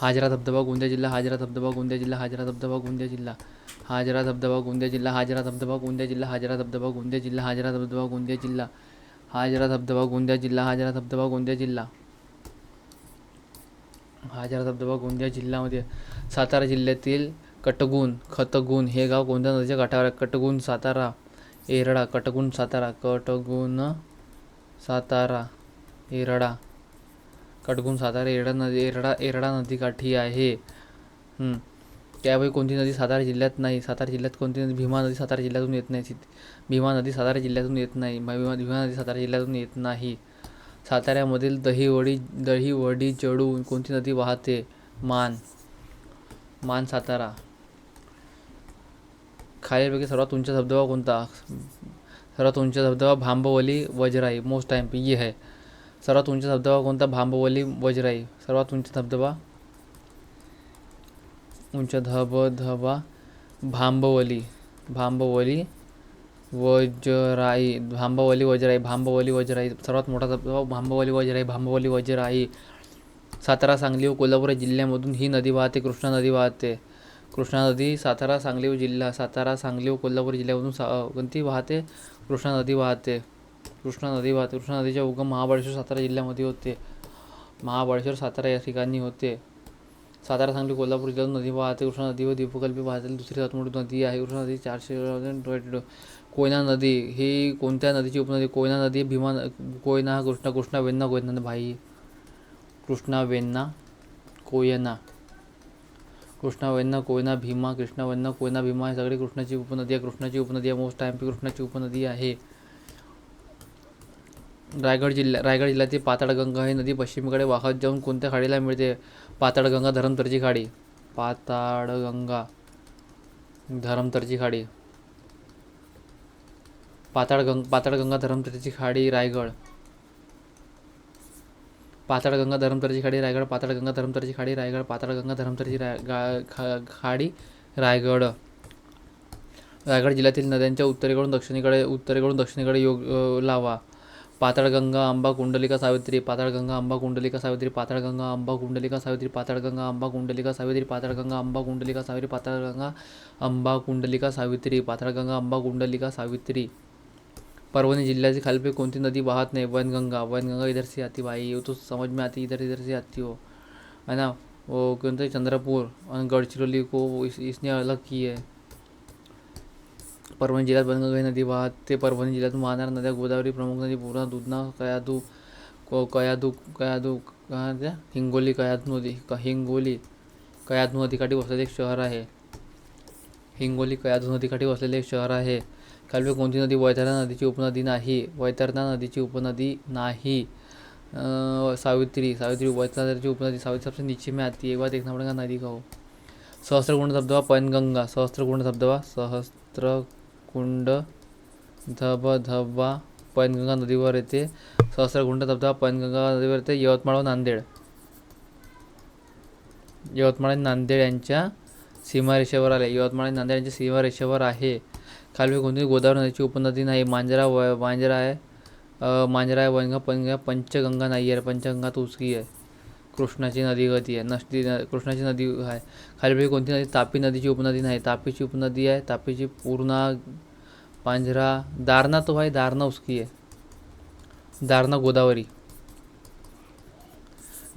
हाजरा धबधबा गोंदिया जिल्हा. हाजरा धबधबा गोंदिया जिल्हा. हाजरा धबधबा गोंदिया जिल्हा. हाजरा धबधबा गोंदिया जिल्हा. हाजरा धबधबा गोंदिया जिल्हा. हाजरा धबधबा गोंदिया जिल्हा. हाजरा धबधबा गोंदिया जिल्हा. हाजरा धबधबा गोंदिया जिल्हा. हाजरा धबधबा गोंदिया जिल्हा. हाजरा धबधबा गोंदिया जिल्ह्यामध्ये. सातारा जिल्ह्यातील खतगुण हे गाव कोणत्या नदीच्या काठावर आहे? कटगुण सातारा एरडा. कटगुण सातारा एरडा. कटगुण सातारा एरडा नदीकाठी आहे. त्यापैकी कोणती नदी सातारा जिल्ह्यात नाही? सातारा जिल्ह्यात कोणती नदी? भीमा नदी सातारा जिल्ह्यातून येत नाही. भीमा नदी सातारा जिल्ह्यातून येत नाही. साताऱ्यामधील दहिवडी जळून कोणती नदी वाहते? मान सातारा. खालीलपैकी सर्वात उंच धबधबा कोणता? सर्वात उंच धबधबा भांबवली वजराई. मोस्ट टाइम ये है. सर्वात उंच धबधबा कोणता? भांबवली वजराई. सर्वात उंच धबधबा भांबवली वजराई, भांबावली वजराई, भांबावली वजराई, सर्वात मोठा धबधबा भांबावली वजराई, भांबावली वजराई. सातारा, सांगली व कोल्हापूर जिल्ह्यामधून ही नदी वाहते. कृष्णा नदी वाहते. कृष्णा नदी सातारा, सांगली व सातारा, सांगली व कोल्हापूर जिल्ह्यामधून कोणती वाहते? कृष्णा नदी वाहते. कृष्णा नदी वाहते. कृष्णा नदीचा उगम महाबळेश्वर, सातारा जिल्ह्यामध्ये होते. महाबळेश्वर, सातारा या ठिकाणी होते. सातारा, सांगली, कोल्हापूर जिल्ह्यातून नदी वाहते. कृष्णा नदी व द्वीपकल्पी भारतातील दुसरी सर्वात मोठी नदी आहे. कृष्णा नदी 400. कोयना नदी ही कोणत्या नदीची उपनदी? कोयना नदी भीमा. कोयना हा कृष्णा वेण्णा कोयना भाई. कृष्णा वेण्णा कोयना. कृष्णा वेण्णा कोयना भीमा. कृष्णा वेण्णा कोयना भीमा हे सगळे कृष्णाची उपनदी आहे. कृष्णाची उपनदी आहे. मोस्ट टाइम कृष्णाची उपनदी आहे. रायगड जिल्ह्यातील पाताळगंगा ही नदी पश्चिमेकडे वाहत जाऊन कोणत्या खाडीला मिळते? पाताळगंगा धरमतरची खाडी. पाताळगंगा धरमतरची खाडी. पाताळगंगा धरमतरची खाडी रायगड. पाताळगंगा धरमतरची खाडी रायगड. पाताळगंगा धरमतरची खाडी रायगड. पाताळगंगा धरमतरची खाडी रायगड. रायगड जिल्ह्यातील नद्यांच्या उत्तरेकडून दक्षिणेकडे योग लावा. पाताळगंगा, अंबा, कुंडलिका, सावित्री. पाताळगंगा, अंबा, कुंडलिका, सावित्री. पाताळगंगा, अंबा, कुंडलिका, सावित्री. पाताळगंगा, अंबा, कुंडलिका, सावित्री. पाताळगंगा, अंबा, कुंडलिका, सावित्री. पाताळगंगा, अंबा, कुंडलिका, सावित्री. पाताळगंगा, अंबा, कुंडलिका, सावित्री. परभणी जिल्ह्याची खालीलपैकी कोणती नदी वाहत नाही? वैनगंगा. वैनगंगा इधर से आती भाई, वो तो समझ में आती, इधर से आती हो, है ना. वो क्योंकि चंद्रपुर और गडचिरोली को इसने अलग की है. परभणी जिल्ह्यात वैनगंगा ही नदी वाहते. परभणी जिल्ह्यातून वाहणाऱ्या नद्या: गोदावरी, प्रमुख नदी पूर्णा, दुधना, हिंगोली. कयाधू नदीकाठी वसलेले एक शहर आहे. हिंगोली कयाधू नदीकाठी वसलेले एक शहर आहे. खालीलपैकी कोणती नदी वैतरणा नदीची उपनदी नाही? वैतरणा नदीची उपनदी नाही. सावित्री. वैतरणा नदीची उपनदी सावित्री सबसे नीचे में आती है. एक बार देखना पड़ेगा नदी का हो. सहस्त्रकुंड धबधबा, पैनगंगा. सहस्त्रकुंड धबधबा पैनगंगा नदीवर येते. सहस्त्रकुंड धबधबा पैनगंगा नदीवर येते. यवतमाळ व नांदेड. यवतमाळ आणि नांदेड यांच्या सीमारेषेवर आले. यवतमाळ आणि नांदेड यांच्या सीमारेषेवर आहे. खालील कोणती गोदावरी नदीची उपनदी नाही? मांजरा आहे. वैनगंगा, पंचगंगा नाही आहे. पंचगंगा तो उसकी आहे. कृष्णाची नदी गती आहे. कृष्णाची नदी आहे. खालीलपैकी कोणती नदी तापी नदीची उपनदी नाही? तापीची उपनदी आहे. तापीची पूर्णा, पांझरा, दारणा तो भाई, दारणा उसकी आहे. दारणा गोदावरी.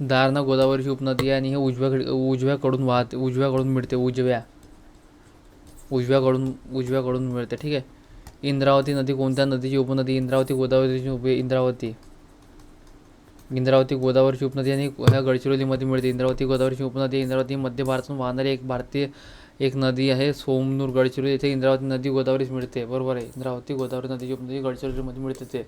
दारणा गोदावरीची उपनदी आहे आणि हे उजव्याकडून वाहते. उजव्याकडून मिळते. ठीक आहे. इंद्रावती नदी कोणत्या नदीची उपनदी? इंद्रावती गोदावरीची इंद्रावती गोदावरीची उपनदी आणि ह्या गडचिरोलीमध्ये मिळते. इंद्रावती गोदावरीची उपनदी. इंद्रावती मध्य भारतातून वाहणारी एक नदी आहे. सोमनूर, गडचिरोली येथे इंद्रावती नदी गोदावरीच मिळते. बरोबर आहे. इंद्रावती गोदावरी नदीची उपनदी गडचिरोलीमध्ये मिळते ते.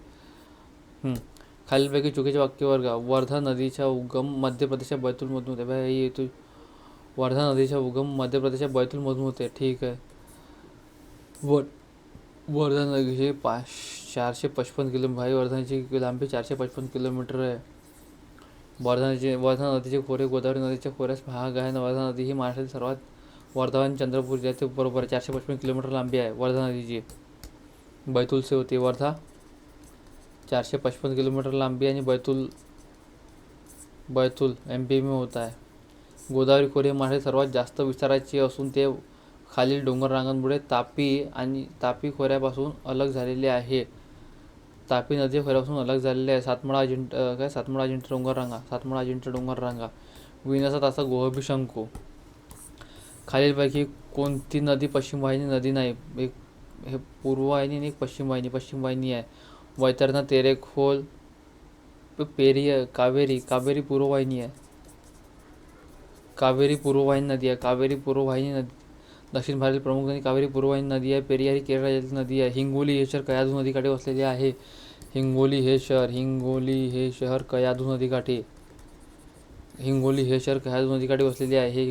खालीलपैकी चुकीचे वाक्य वर्ग: वर्धा नदीचा उगम मध्य प्रदेशच्या बैतूलमधून होते. भाई वर्धा नदीचा उगम मध्य प्रदेशच्या बैतूलमधून होते. ठीक आहे. वर्धा नदी 455 किलोमीटर. भाई वर्धा नदीची लांबी 455 किलोमीटर आहे. वर्धा नदीचे खोरे गोदावरी नदीच्या खोऱ्यास भाग आहे. वर्धा नदी ही महाराष्ट्रातील सर्वात वर्धा आणि चंद्रपूर जिल्ह्यातील बरोबर 455 किलोमीटर लांबी आहे वर्धा नदीची. बैतूल से होती वर्धा. 455 किलोमीटर लांबी आणि बैतूल MP में होता है. गोदावरी खोरे हे महाराष्ट्रातील सर्वात जास्त विस्ताराचे असून ते खालील डोंगररांगांमुळे तापी खोऱ्यापासून अलग झालेले आहे. तापी नदी खोऱ्यापासून अलग झालेले आहे. सातमाळा अजिंठा डोंगररांगा. विनाचा तासा गोहबी शंकू. खालीलपैकी कोणती नदी पश्चिम वाहिनी नदी नाही? हे पूर्व वाहिनी आणि एक पश्चिम वाहिनी आहे. वैतरणा, तेरेखोल, कावेरी पूर्व वाहिनी आहे. कावेरी पूर्ववाहिनी नदी आहे. दक्षिण भारतातील प्रमुख नदी कावेरी पूर्ववाहिनी नदी आहे. पेरियार ही केरळ राज्यातील नदी आहे. हिंगोली हे शहर कयाधू नदीकाठी वसलेले आहे. हिंगोली हे शहर कयाधू नदीकाठी वसलेले आहे.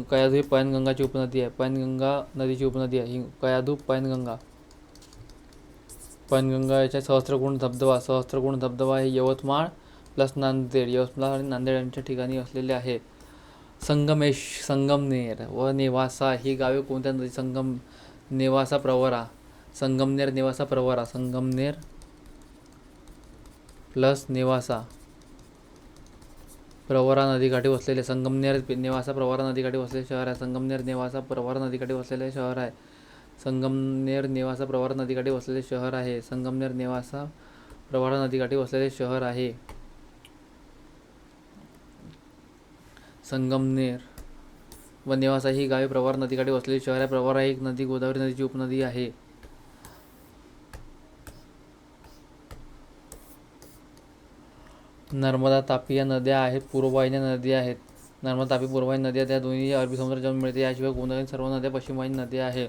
कयाधू ही पैनगंगाची उपनदी आहे. पैनगंगा नदीची उपनदी आहे. कयाधू, पैनगंगा. पैनगंगा सहस्त्रकुंड धबधबा हे यवतमाळ प्लस नांदेड. यवतमाळ आणि नांदेड यांच्या ठिकाणी असलेले आहे. संगमेनेर व नेवासा ही गावे कोणत्या नदी? नेवासा प्रवरा, संगमनेर नेवासा प्रवरा, संगमनेर प्लस नेवासा प्रवरा नदीकाठी वसलेले, संगमनेर नेवासा प्रवरा नदीकाठी वसलेले शहर आहे. संगमनेर नेवासा प्रवरा नदीकाठी वसलेले शहर आहे. संगमनेर नेवासा प्रवरा नदीकाठी वसलेले शहर आहे. संगमनेर नेवासा प्रवरा नदीकाठी वसलेले शहर आहे. संगमनेर व नेवासा ही गावे प्रवरा नदीकाठी वसलेली शहर आहे. प्रवरा ही एक नदी गोदावरी नदीची उपनदी आहे. नर्मदा तापी या नद्या आहेत, पूर्ववाहिन्या नद्या आहेत. नर्मदा तापी पूर्ववाहिनी नद्या त्या दोन्ही अरबी समुद्रात जाऊन मिळते. याशिवाय गोदावरी सर्व नद्या पश्चिमवाहिनी नद्या आहे.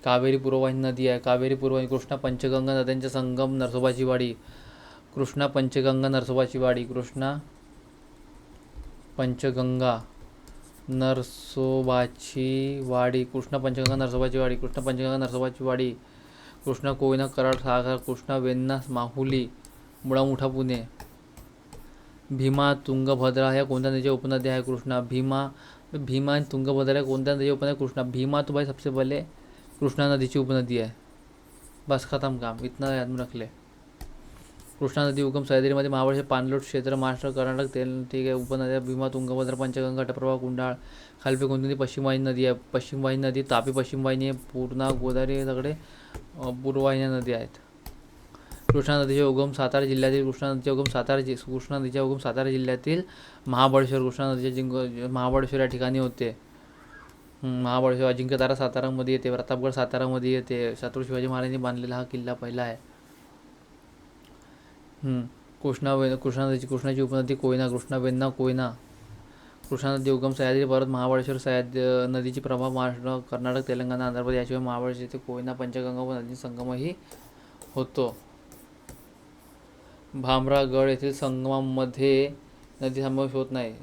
कावेरी पूर्ववाहिनी नदी आहे. कावेरी पूर्ववाहिनी कृष्णा पंचगंगा नद्यांचा संगम नरसोबाची वाडी. कृष्णा पंचगंगा नरसोबाची वाडी. कृष्णा पंचगंगा नरसोबाची वाडी. कृष्णा पंचगंगा नरसोबाची वाडी. कृष्णा पंचगंगा नरसोबाची वाडी. कृष्णा कोयना कराड सागर. कृष्णा वेण्णा माहुली मुळा मुठा पुणे. भीमा तुंगभद्रा ह्या कोणत्या नदीच्या उपनद्या आहे? कृष्णा. भीमा आणि तुंगभद्रा या कोणत्या नदीच्या उपनद्या? कृष्णा. भीमा तो भाई सबसे पहले कृष्णा नदीची उपनदी आहे. बस खत्म काम, इतना याद में रख ले. कृष्णा नदी उगम सह्याद्रीमध्ये महाबळेश्वर पाणलोट क्षेत्र महाराष्ट्र कर्नाटक तेल ठीक आहे. उपनद्या भीमा तुंगभद्रा पंचगंगा घटप्रभा कुंडाळ. खालपी कोणती नदी? पश्चिम वाहिनी नदी आहे. पश्चिम वाहिनी नदी तापी पश्चिम वाहिनी आहे. पूर्णा गोदावरी हे सगळे पूर्ववाहिन्या नदी आहेत. कृष्णा नदीचे उगम सातारा जिल्ह्यातील कृष्णा नदीच्या उगम सातारा जिल्ह्यातील महाबळेश्वर. कृष्णा नदीच्या महाबळेश्वर या ठिकाणी होते. महाबळेश्वर अजिंक्यतारा सातारामध्ये येते. प्रतापगड सातारामध्ये येते. छत्रपती शिवाजी महाराजांनी बांधलेला हा किल्ला पहिला आहे. कृष्णाची उपनदी कोयना. कृष्णा वेण्णा कोयना. कृष्णा नदी उगम सह्याद्री पर्वत महाबळेश्वर नदीची प्रभाव महाराष्ट्र कर्नाटक तेलंगणा आंध्र प्रदेश याशिवाय महाबळेश्वर येथे कोयना पंचगंगा व नदी संगमही होतो. भामरागड येथील संगमामध्ये नदी समावेश होत नाही.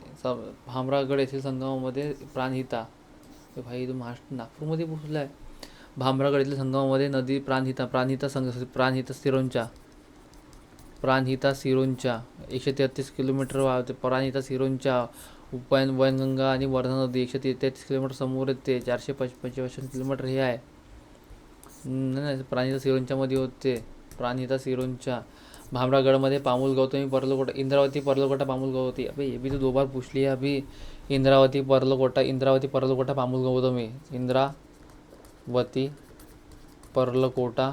भामरागड येथील संगमामध्ये प्राणहिता. भाई तो महाराष्ट्र नागपूरमध्ये पोहोचला आहे. भामरागड येथील संगमामध्ये नदी प्राणहिता सिरोंचा 133 किलोमीटर वाहते. प्राणहिता सिरोंचा वैनगंगा आणि वर्धा नदी 133 किलोमीटर समोर येते. 455 किलोमीटर हे आहे. प्राणहिता सिरोंचामध्ये होते. प्राणहिता सिरोंचा. भामरागढ़ पामुल गौतमी पर्लकोटा. इंद्रावती पर्लकोटा पामुल गौतमी. अबे ये भी तो 2 बार पूछ लिया अभी. इंद्रावती पर्लकोटा पामुल गौतमी. इंद्रावती पर्लकोटा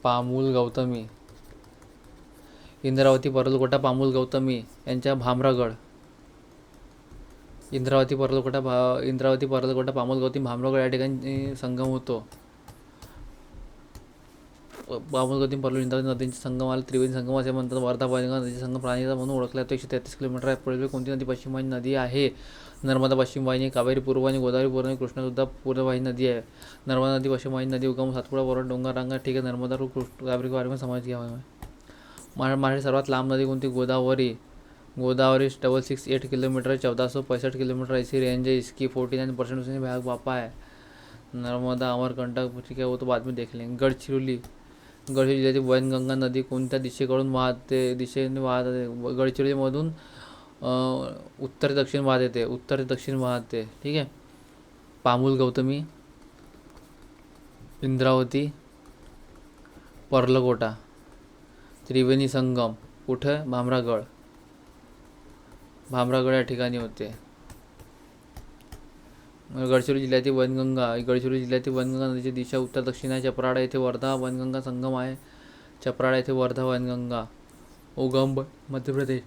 पामुल गौतमी. इंद्रावती पर्लकोटा पामुल गौतमी यांच्या भामरागड. इंद्रावती पर्लकोटा पामुल गौतमी भामरागड या ठिकाणी संगम होतो. पामुल गौतमी पर्ल इंद्रावती नदींचे संगमाला त्रिवेणी संगम असे म्हणतात. वर्धा वैनगंगा नदीचा संगम प्राणहिता म्हणून ओळखला जातो. 133 किलोमीटर आहे. पुढील कोणती नदी पश्चिम वाहिनी नदी आहे? नर्मदा पश्चिम वाहिनी. कावेरी पूर्व वाहिनी. गोदावरी पूर्व वाहिनी. कृष्णा सुद्धा पूर्व वाहिनी नदी आहे. नर्मदा नदी पश्चिम वाहिनी नदी उगम सातपुडा वरून डोंगररांगा ठीक आहे. नर्मदा कावेरी के बारे में समझ गया है. महाराष्ट्र सर्वात लांब नदी कोणती? गोदावरी. 668 किलोमीटर 1465 किलोमीटर ऐसी रेंज है इसकी. 49% उसने भाग वापा है. नर्मदा अमरकंटक ठीक है, वो तो बाद में देख लेंगे. गडचिरोली जिल्ह्यातील वैनगंगा नदी कोणत्या दिशेने वाहते? गडचिरोलीमधून उत्तर ते दक्षिण वाहते. ठीक आहे. पामुल गौतमी, इंद्रावती पर्लकोटा, त्रिवेणी संगम कुठं? भामरागड या ठिकाणी होते. गडचिरोली जिल्ह्यातील वैनगंगा नदीची दिशा उत्तर दक्षिण आहे. चपराळा येथे वर्धा वैनगंगा संगम आहे. चपराळा येथे वर्धा वैनगंगा उगम मध्य प्रदेश.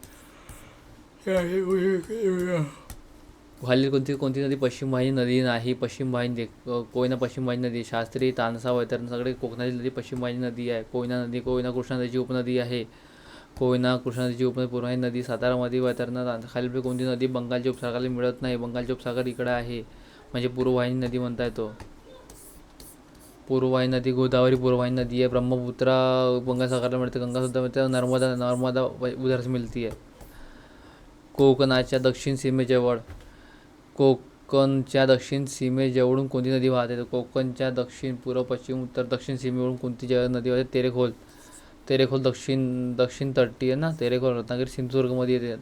खालील कोणती नदी पश्चिम वाहिनी नदी नाही? कोयना पश्चिम वाहिनी नदी. शास्त्री, तानसा, वैतरणा सगळे कोकणातील नदी पश्चिम वाहिनी नदी आहे. कोयना कृष्णा नदीची उपनदी आहे. पूर्व नदी सातारामध्ये. वैतरणा खालील कोणती नदी बंगालच्या उपसागराला मिळत नाही? बंगालच्या उपसागर इकडे आहे, म्हणजे पूर्ववाहिनी नदी म्हणता येतो. पूर्ववाहिनी नदी गोदावरी पूर्ववाहिनी नदी आहे. ब्रह्मपुत्रा बंगाल सागराला मिळते. गंगा सुद्धा मिळते. नर्मदा उधर से मिलती है. कोकणच्या दक्षिण सीमेजवळून कोणती नदी वाहते? कोकणच्या दक्षिण, पूर्व, पश्चिम, उत्तर, दक्षिण सीमेवरून कोणती नदी वाहते? तेरेखोल दक्षिण तटी आहे ना. तेरेखोल रत्नागिरी सिंधुदुर्गमध्ये येते.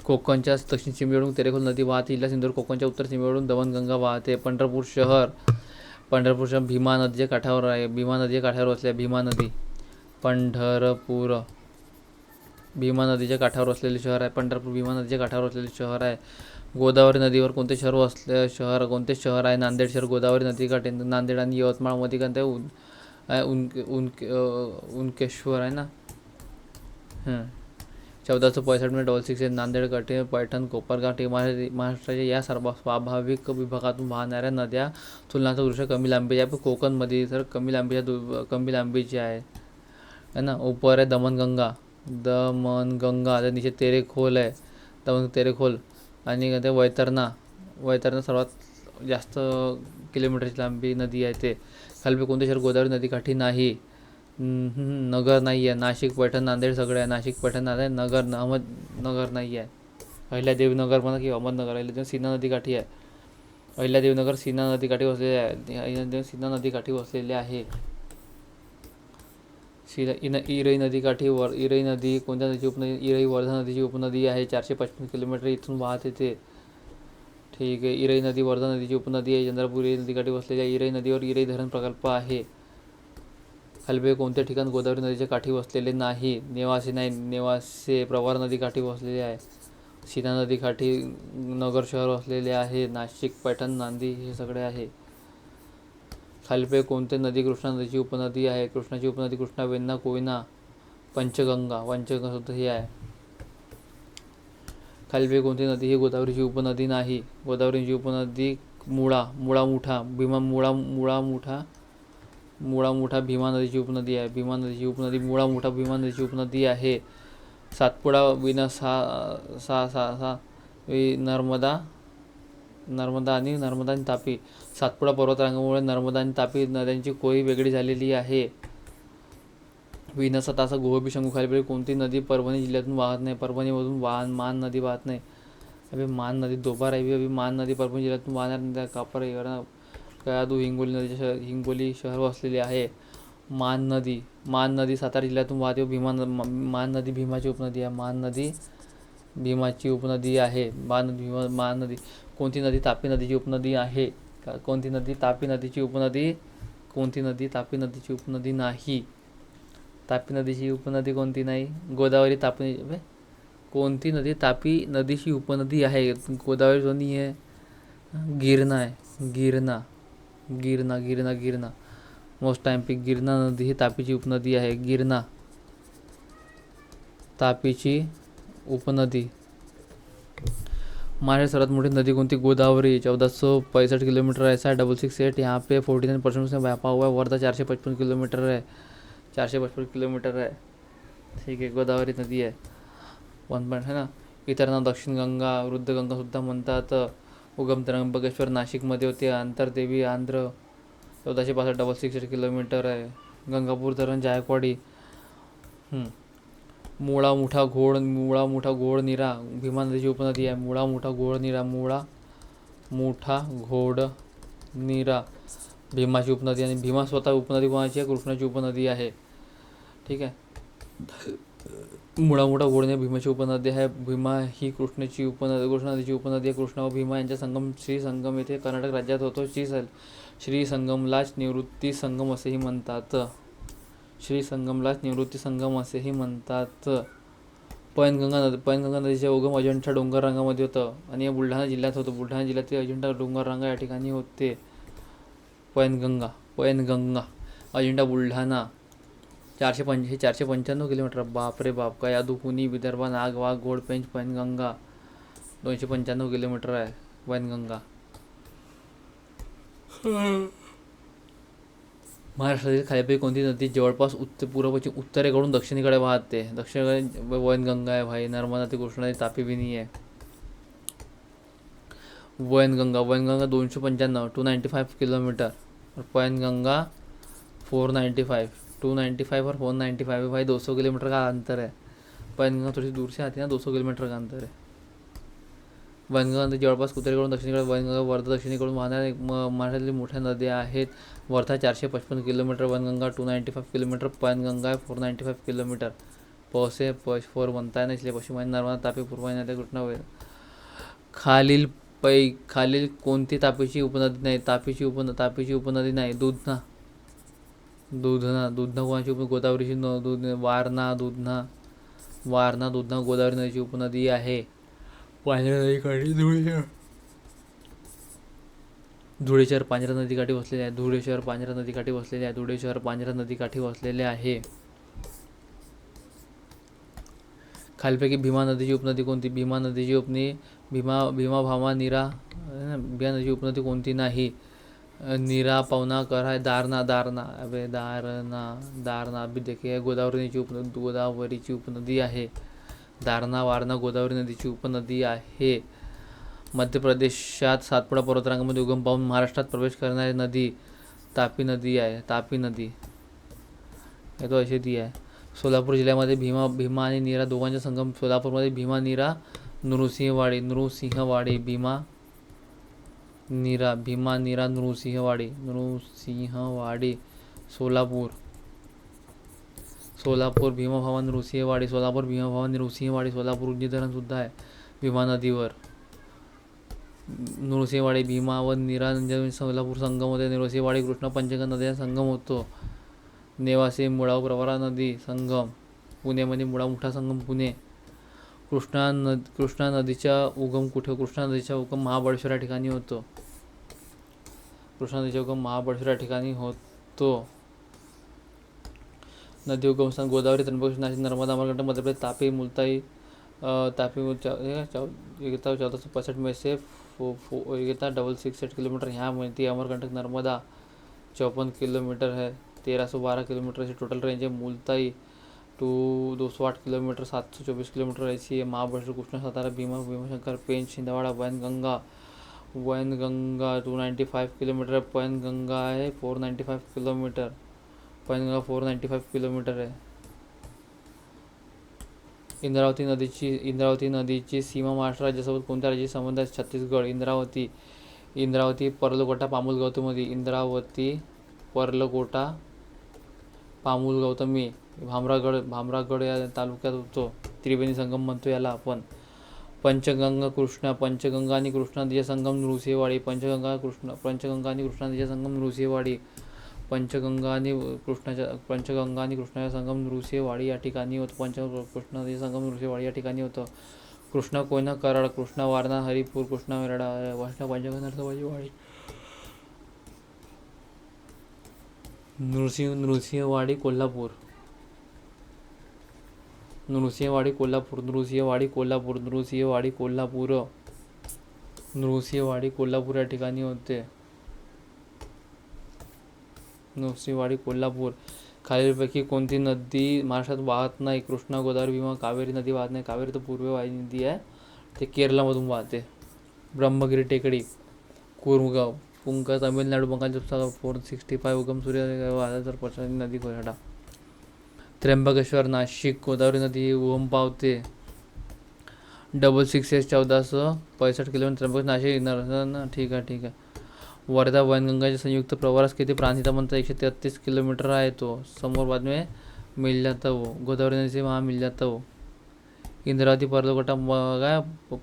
कोकणच्या दक्षिण सीमेवरून तेरेखोल नदी वाहते. जिल्हा सिंधुदुर्ग कोकणच्या उत्तर सीमेवरून दमणगंगा वाहते. पंढरपूर शहर भीमा नदीच्या काठावर आहे. भीमा नदीच्या काठावर असलेल्या भीमा नदी पंढरपूर भीमा नदीच्या काठावर असलेले शहर आहे. पंढरपूर भीमा नदीच्या काठावर असलेले शहर आहे. गोदावरी नदीवर कोणते कोणते शहर आहे? नांदेड शहर गोदावरी नदीकाठी. नांदेड आणि यवतमाळमध्ये कोणते उनकेश्वर आहे ना. 1465 नांदेड काठी पैठण कोपरगाव महाराष्ट्राच्या या सर्व स्वाभाविक विभागातून वाहणाऱ्या नद्या तुलनात्मक दृष्ट्या कमी लांबीच्या आहे. कोकणमध्ये तर कमी लांबीची आहे ना. उपर आहे दमणगंगा निचे तेरेखोल आहे. तेरेखोल आणि ते वैतरणा सर्वात जास्त किलोमीटरची लांबी नदी आहे. ते खाली कोणते शहर गोदावरी नदीकाठी नाही? नगर नाही आहे. नाशिक पैठण नांदेड सगळे आहे. नाशिक पैठण नांदेड अहमदनगर नाही आहे. अहिल्यादेवी नगर म्हणा किंवा अहमदनगर. अहिल्यादेवी सीना नदीकाठी आहे. अहिल्यादेवी नगर सीना नदीकाठी वसलेले आहे. अहिल्यादेवी सीना नदीकाठी वसलेले आहे. इरई नदीकाठी इरई नदी कोणत्या नदीची उपनदी? इरई वर्धा नदीची उपनदी आहे. 455 किलोमीटर इथून वाहते ते. ठीक आहे. इरई नदी वर्धा नदीची उपनदी आहे. चंद्रपूर इरई नदीकाठी वसलेल्या इरई नदीवर इरई धरण प्रकल्प आहे. खालील कोणत्या ठिकाण गोदावरी नदीच्या काठी वसलेले नाही? नेवासे नाही. नेवासे प्रवरा नदीकाठी वसलेले आहे. सीना नदीकाठी नगर शहर वसलेले आहे. नाशिक पैठण नांदी हे सगळे आहे. खालील कोणते नदी कृष्णा नदीची उपनदी आहे? कृष्णाची उपनदी कृष्णा वेण्णा कोयना पंचगंगा सुद्धा ही आहे. खालील कोणती नदी ही गोदावरीची उपनदी नाही? गोदावरीची उपनदी मुळा मुठा भीमा नदीची उपनदी आहे. भीमा नदीची उपनदी भीमा नदीची उपनदी आहे. सातपुडा नर्मदा आणि तापी. सातपुडा पर्वतरांगामुळे नर्मदा आणि तापी नद्यांची कोरी वेगळी झालेली आहे. विनसा तासा गोहबी शंभू खालील कोणती नदी परभणी जिल्ह्यातून वाहत नाही? परभणीमधून मान नदी वाहत नाही. अभी मान नदी दोबार आहे. मान नदी परभणी जिल्ह्यातून वाहणार नद्या कापर कयाधू हिंगोली शहर वसलेले आहे. मान नदी सातारा जिल्ह्यातून वाहते. मान नदी भीमाची उपनदी आहे. मान नदी भीमाची उपनदी आहे. मान नदी कोणती नदी तापी नदीची उपनदी आहे? कोणती नदी तापी नदीची उपनदी? कोणती नदी तापी नदीची उपनदी नाही? तापी नदीची उपनदी कोणती नाही? गोदावरी तापी. कोणती नदी तापी नदीची उपनदी आहे? गोदावरी दोन्ही आहे. गिरणा आहे. गिरणा मोस्ट टाइम पिक. गिरणा नदी ही तापीची उपनदी आहे. गिरणा तापीची उपनदी. महाराष्ट्र सर्वात मोठी नदी कोणती? गोदावरी 1465 किलोमीटर है. 666 यहाँ पे 49% से व्यापा हुआ है. वर्धा 455 किलोमीटर है. 455 किलोमीटर है. ठीक आहे. गोदावरी नदी आहे. 1 पॉईंट है ना. इतर नाव दक्षिण गंगा वृद्धगंगा सुद्धा म्हणतात. उगम त्र्यंबकेश्वर नाशिकमध्ये होते. अंतरदेवी आंध्र 1465 किलोमीटर आहे. गंगापूर धरण जायकवाडी. मुळा मुठा घोड नीरा भीमा नदीची उपनदी आहे. मुळा मुठा घोड नीरा भीमाची उपनदी. आणि भीमा स्वतः उपनदी कोणाची आहे? कृष्णाची उपनदी आहे. ठीक आहे. मुळा घोड नीरा भीमाची उपनदी आहे. भीमा ही कृष्णा नदीची उपनदी आहे. कृष्णा व भीमा यांचा संगम श्री संगम येथे कर्नाटक राज्यात होतो. श्री संगमलाच निवृत्ती संगम असेही म्हणतात. पैनगंगा नदीचे उगम अजिंठा डोंगर रांगामध्ये होतं आणि बुलढाणा जिल्ह्यात होतं. बुलढाणा जिल्ह्यातील अजिंठा डोंगर रांगा या ठिकाणी होते. पैनगंगा अजिंठा बुलढाणा 495 किलोमीटर. बापरे बाप. काय यादू पुनी विदर्भ नाग वाघ घोड पेंच पैनगंगा 295 किलोमीटर आहे. पैनगंगा महाराष्ट्रातील खालीलपैकी कोणती नदी जवळपास पूर्वपश्चिम उत्तरेकडून दक्षिणेकडे वाहते? दक्षिणेकडे वैनगंगा आहे भाई. नर्मदा ते कृष्णा नदी तापी बिनी आहे. वैनगंगा 295 किलोमीटर. पैनगंगा 495 295 और 495 भाई 200 किलोमीटर का अंतर है. पैनगंगा थोड़ी दूर से आती है ना. 200 किलोमीटर का अंतर है. वैनगंगा नदी जवळपास उत्तरेकडून दक्षिणेकडे. वैनगंगा वर्धा दक्षिणेकडून वाहणाऱ्या महाराष्ट्रातील मोठ्या नद्या आहेत. Wardha 455 kilometre. Wainganga 295 kilometre. Painganga 495 kilometre. Pause four बनता है ना, इसलिए पश्चिम वाहिनी नर्मदा, तापी, पूर्व वाहिनी नद्या कृष्णा वे खालील कोणती तापीची उपनदी नाही? तापीची उपनदी नाही. दूधना कोणाची गोदावरीची वारणा दूधना गोदावरी नदीची उपनदी आहे. पांढऱ्या नदीकाठी धुळे शहर पांढऱ्या नदीकाठी वसलेले आहे. धुळे शहर पांढऱ्या नदीकाठी वसलेले आहे. खालीलपैकी भीमा नदीची उपनदी कोणती? भीमा नदीची उपनदी कोणती नाही? नीरा, पवना, कराय, दारणा अभी देखिए गोदावरीची उपनदी आहे. दारणा वारणा गोदावरी नदीची उपनदी आहे. मध्य प्रदेशात सातपुडा पर्वतरांगामध्ये उगम पावून महाराष्ट्रात प्रवेश करणारी नदी तापी नदी आहे. हे तो अशी ती आहे. सोलापूर जिल्ह्यामध्ये भीमा आणि नीरा दोघांचा संगम. सोलापूरमध्ये भीमा, नीरा, नृसिंहवाडी, भीमा, नीरा, नृसिंहवाडी. सोलापूर भीमा, भावा, नृसिंहवाडी. सोलापूर उजनी धरण सुद्धा आहे भीमा नदीवर. नृसिंहवाडी, भीमा व नीरा सोलापूर संगम होते. नृसिंहवाडी कृष्णा पंचगंगा नद्यांचा संगम होतो. नेवासे, मुळा, प्रवरा नदी संगम पुणेमध्ये. मुळा मोठा संगम पुणे. कृष्णा नदीचा उगम कुठे? कृष्णा नदीचा उगम महाबळेश्वर या ठिकाणी होतो. नदी उगमस्थान गोदावरी, त्र्यंबकेश्वर, नाशिक, नर्मदा, अमरकंटक, मध्य प्रदेश. तापी, मुलताई, 1465 में से 668 किलोमीटर यहाँ मिलती है. अमरकंटक, नर्मदा 54 किलोमीटर है. 1312 किलोमीटर से टोटल रेंज है. मुलताई 208 किलोमीटर, 724 किलोमीटर ऐसी है. महाबळेश्वर, कृष्णा, सातारा, भीमाशंकर, पेंच, छिंदवाड़ा, वैनगंगा 295 किलोमीटर. पैनगंगा है 495 किलोमीटर है. इंद्रावती नदीची सीमा महाराष्ट्र राज्यासोबत कोणत्या राज्याची संबंध आहे? छत्तीसगड. इंद्रावती पर्लकोटा, पामुल, गौतमी. पर्लकोटा, पामुल, गौतमी. भामरागड या तालुक्यात होतो. त्रिवेणी संगम म्हणतो याला आपण. पंचगंगा आणि कृष्णा नदीचा संगम नृसिंहवाडी. पंचगंगा आणि कृष्णा नदीचा संगम नृसिंहवाडी. पंचगंगा आणि कृष्णाचा संगम नृसिंहवाडी या ठिकाणी होतो. कृष्णा नदीचा संगम नृसिंहवाडी या ठिकाणी होतो. कृष्णा, कोयना, कराड. कृष्णा, वारणा, हरिपूर. कृष्णा, मेरडा, वारणा, पंचगंगा, नरसोबाचीवाडी. नृसिंहवाडी, कोल्हापूर. नृसिंहवाडी, कोल्हापूर या ठिकाणी होते. नृसिंहवाडी, कोल्हापूर. खालीलपैकी कोणती नदी महाराष्ट्रात वाहत नाही? कृष्णा, गोदावरी, भीमा. कावेरी नदी वाहत नाही. कावेरी तर पूर्व वाहिनी नदी आहे, ते केरळमधून वाहते. ब्रह्मगिरी टेकडी, कुरगाव, पुंका, तामिळनाडू, बंगालच्या उपसागर 465 उगम सूर्य वादळ पश्चिम नदी कोराडा. त्र्यंबकेश्वर, नाशिक. गोदावरी नदी उगम पावते. 66S 1465 kilometre. त्र्यंबकेश्वर, नाशिक. ठीक आहे. वर्धा वैनगंगाच्या संयुक्त प्रवारास किती प्रांतिता म्हणतात? 133 किलोमीटर आहे तो. समोर बाद में मिल जाता वो. गोदावरी नदी से वहाँ मिल जाता वो. इंद्रावती, पर्लकोटा,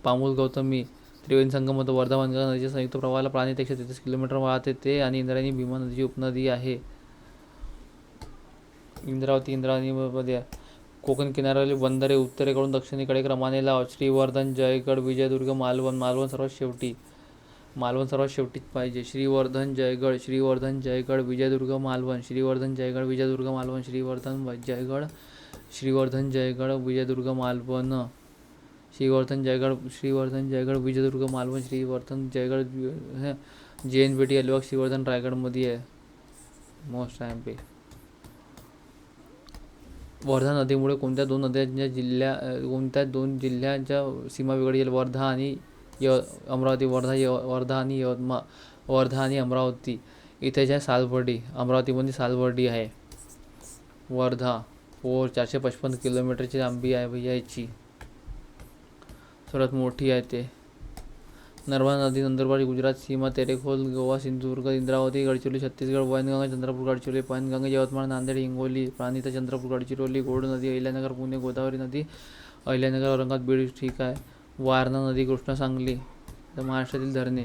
पामुल, गौतमी. त्रिवेणी संगम होतो. वर्धा वैनगंगा नदीच्या संयुक्त प्रवाहाला प्रांतित 133 किलोमीटर वाहते ते, आणि इंद्रायणी भीमा नदीची उपनदी आहे. इंद्रावती मध्ये कोकण किनाऱ्यावरील बंदरे उत्तरेकडून दक्षिणेकडे क्रमाने लाव. श्रीवर्धन, जयगड, विजयदुर्ग, मालवण सर्वात शेवटीच पाहिजे. श्रीवर्धन, जयगड, विजयदुर्ग, मालवण. श्रीवर्धन, जयगड, विजयदुर्ग, मालवण. श्रीवर्धन, जयगड, विजयदुर्ग, मालवण. JNPT अलिबाग, श्रीवर्धन रायगडमध्ये आहे. मोस्ट टाइम पे. वर्धा नदीमुळे कोणत्या दोन जिल्ह्यांच्या सीमा वेगळी? वर्धा आणि अमरावती. वर्धा आणि अमरावती. इथे जे सालबर्डी, अमरावतीमध्ये सालबर्डी आहे. वर्धा 455 किलोमीटरची लांबी आहे भैया याची, सर्वात मोठी आहे ते. नर्मदा नदी नंदुरबार गुजरात सीमा तेरेखोल गोवा सिंधुदुर्ग इंद्रावती गडचिरोली छत्तीसगड वैनगंगा चंद्रपूर गडचिरोली पैनगंगा यवतमाळ नांदेड हिंगोली प्राणिता चंद्रपूर गडचिरोली घोड नदी अहिल्यानगर पुणे गोदावरी नदी अहिल्यानगर औरंगाबाद बीड ठीक आहे. वारणा नदी कृष्णा सांगली. तर महाराष्ट्रातील धरणे